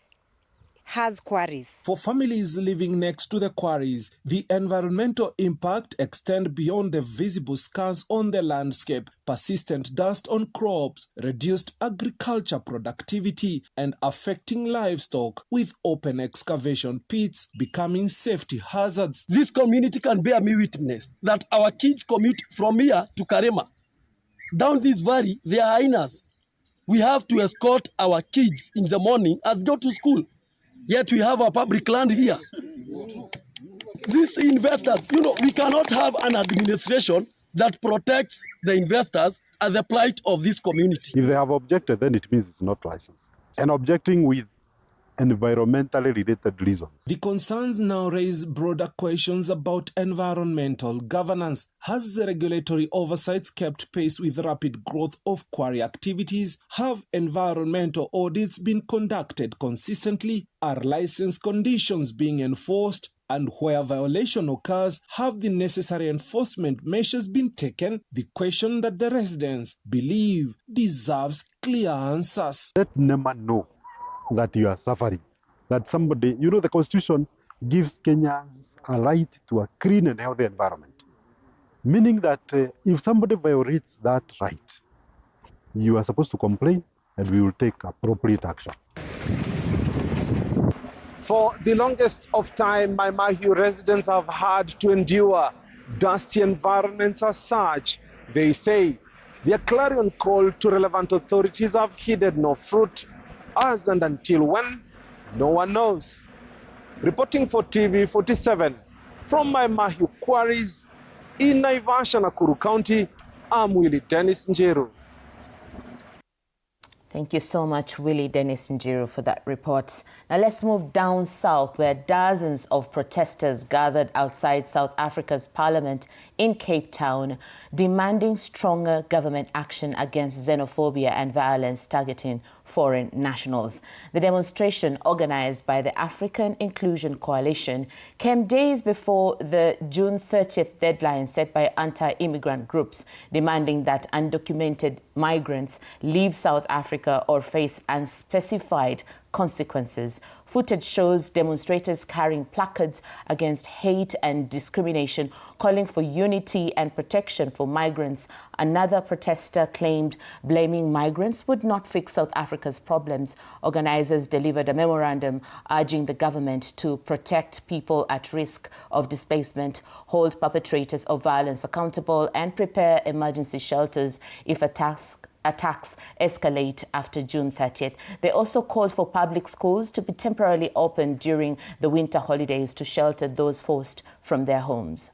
has quarries. For families living next to the quarries, the environmental impact extends beyond the visible scars on the landscape, persistent dust on crops, reduced agriculture productivity, and affecting livestock, with open excavation pits becoming safety hazards. This community can bear me witness that our kids commute from here to Karema. Down this valley, they are hyenas. We have to escort our kids in the morning as go to school. Yet we have a public land here. These investors, we cannot have an administration that protects the investors and the plight of this community. If they have objected, then it means it's not licensed. And objecting with environmentally related reasons. The concerns now raise broader questions about environmental governance. Has the regulatory oversights kept pace with rapid growth of quarry activities? Have environmental audits been conducted consistently? Are license conditions being enforced? And where violation occurs, have the necessary enforcement measures been taken? The question that the residents believe deserves clear answers. Let NEMA know that you are suffering, that somebody, the Constitution gives Kenyans a right to a clean and healthy environment. Meaning that if somebody violates that right, you are supposed to complain and we will take appropriate action. For the longest of time, my Mahiu residents have had to endure dusty environments as such. They say their clarion call to relevant authorities have heeded no fruit, as and until when, no one knows. Reporting for TV47 from my Mahiu quarries in Naivasha, Nakuru County, I'm Willie Dennis Njeru. Thank you so much, Willie Dennis Njiru, for that report. Now let's move down south, where dozens of protesters gathered outside South Africa's parliament in Cape Town, demanding stronger government action against xenophobia and violence targeting foreign nationals. The demonstration, organized by the African Inclusion Coalition, came days before the June 30th deadline set by anti-immigrant groups, demanding that undocumented migrants leave South Africa or face unspecified consequences. Footage shows demonstrators carrying placards against hate and discrimination, calling for unity and protection for migrants. Another protester claimed blaming migrants would not fix South Africa's problems. Organizers delivered a memorandum urging the government to protect people at risk of displacement, hold perpetrators of violence accountable, and prepare emergency shelters if attacks escalate after June 30th. They also called for public schools to be temporarily opened during the winter holidays to shelter those forced from their homes.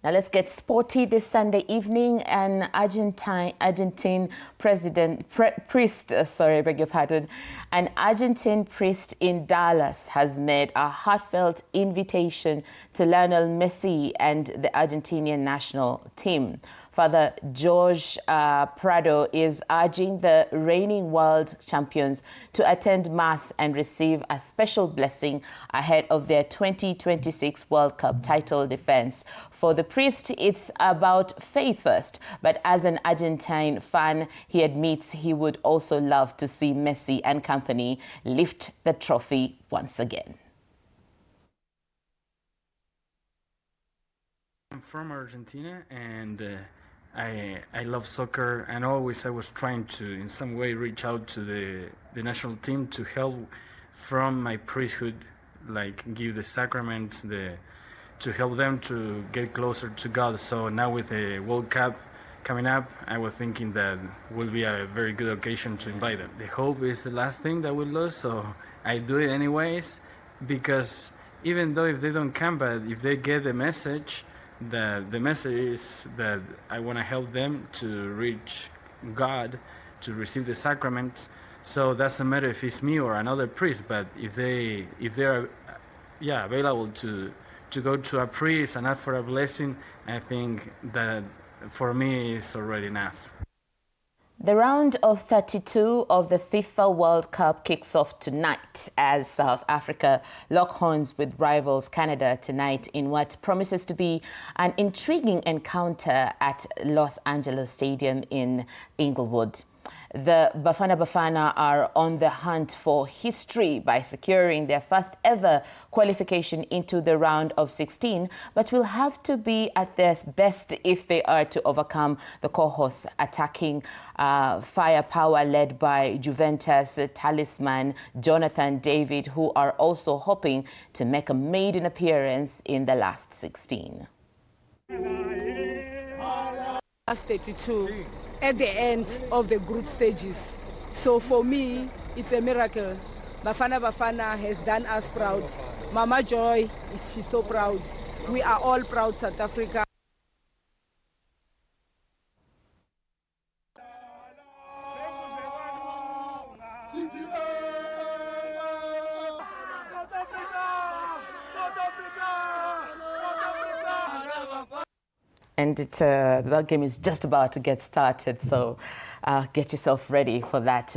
Now let's get sporty this Sunday evening. An Argentine priest in Dallas has made a heartfelt invitation to Lionel Messi and the Argentinian national team. Father George Prado is urging the reigning world champions to attend Mass and receive a special blessing ahead of their 2026 World Cup title defense. For the priest, it's about faith first, but as an Argentine fan, he admits he would also love to see Messi and company lift the trophy once again. I'm from Argentina, and I love soccer, and always I was trying to in some way reach out to the national team to help from my priesthood, like give the sacraments, to help them to get closer to God. So now with the World Cup coming up, I was thinking that will be a very good occasion to invite them. The hope is the last thing that we lose, so I do it anyways, because even though if they don't come, but if they get the message, the message is that I want to help them to reach God, to receive the sacraments. So doesn't matter if it's me or another priest, but if they are available to go to a priest and ask for a blessing, I think that for me is already enough. The round of 32 of the FIFA World Cup kicks off tonight as South Africa lock horns with rivals Canada tonight in what promises to be an intriguing encounter at Los Angeles Stadium in Inglewood. The Bafana Bafana are on the hunt for history by securing their first ever qualification into the round of 16, but will have to be at their best if they are to overcome the cohorts attacking firepower led by Juventus talisman Jonathan David, who are also hoping to make a maiden appearance in the last 16. Last 32 at the end of the group stages. So for me, it's a miracle. Bafana Bafana has done us proud. Mama Joy, she's so proud. We are all proud, South Africa. And that game is just about to get started, so get yourself ready for that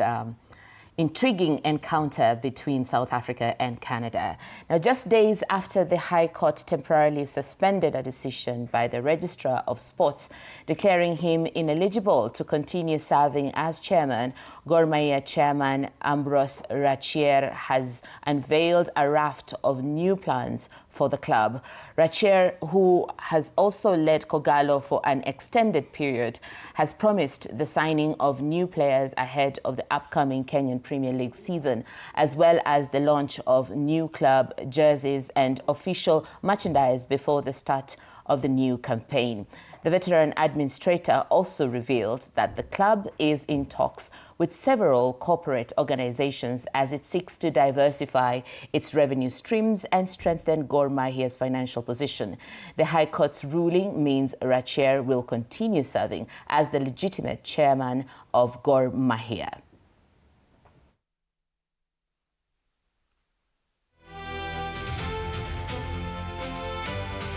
intriguing encounter between South Africa and Canada. Now, just days after the High Court temporarily suspended a decision by the Registrar of Sports declaring him ineligible to continue serving as chairman, Gor Mahia chairman Ambrose Rachier has unveiled a raft of new plans for the club. Rachier, who has also led Kogalo for an extended period, has promised the signing of new players ahead of the upcoming Kenyan Premier League season, as well as the launch of new club jerseys and official merchandise before the start of the new campaign. The veteran administrator also revealed that the club is in talks with several corporate organizations as it seeks to diversify its revenue streams and strengthen Gor Mahia's financial position. The High Court's ruling means Rachier will continue serving as the legitimate chairman of Gor Mahia.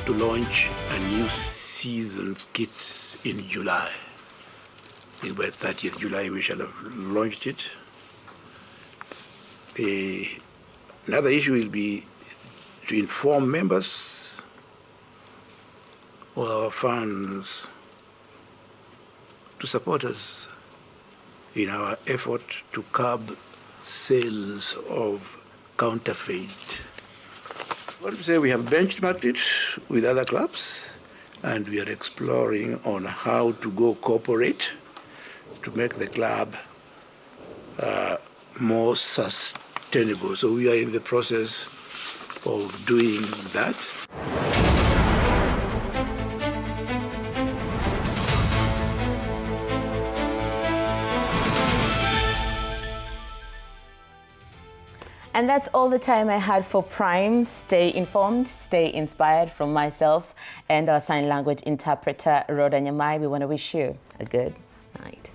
To launch a new season's kit in July. I think by 30th July we shall have launched it. Another issue will be to inform members or our fans to support us in our effort to curb sales of counterfeit. I want to say we have benchmarked it with other clubs, and we are exploring on how to go corporate to make the club more sustainable. So we are in the process of doing that. And that's all the time I had for Prime. Stay informed, stay inspired from myself and our sign language interpreter, Rhoda Nyamai. We want to wish you a good night.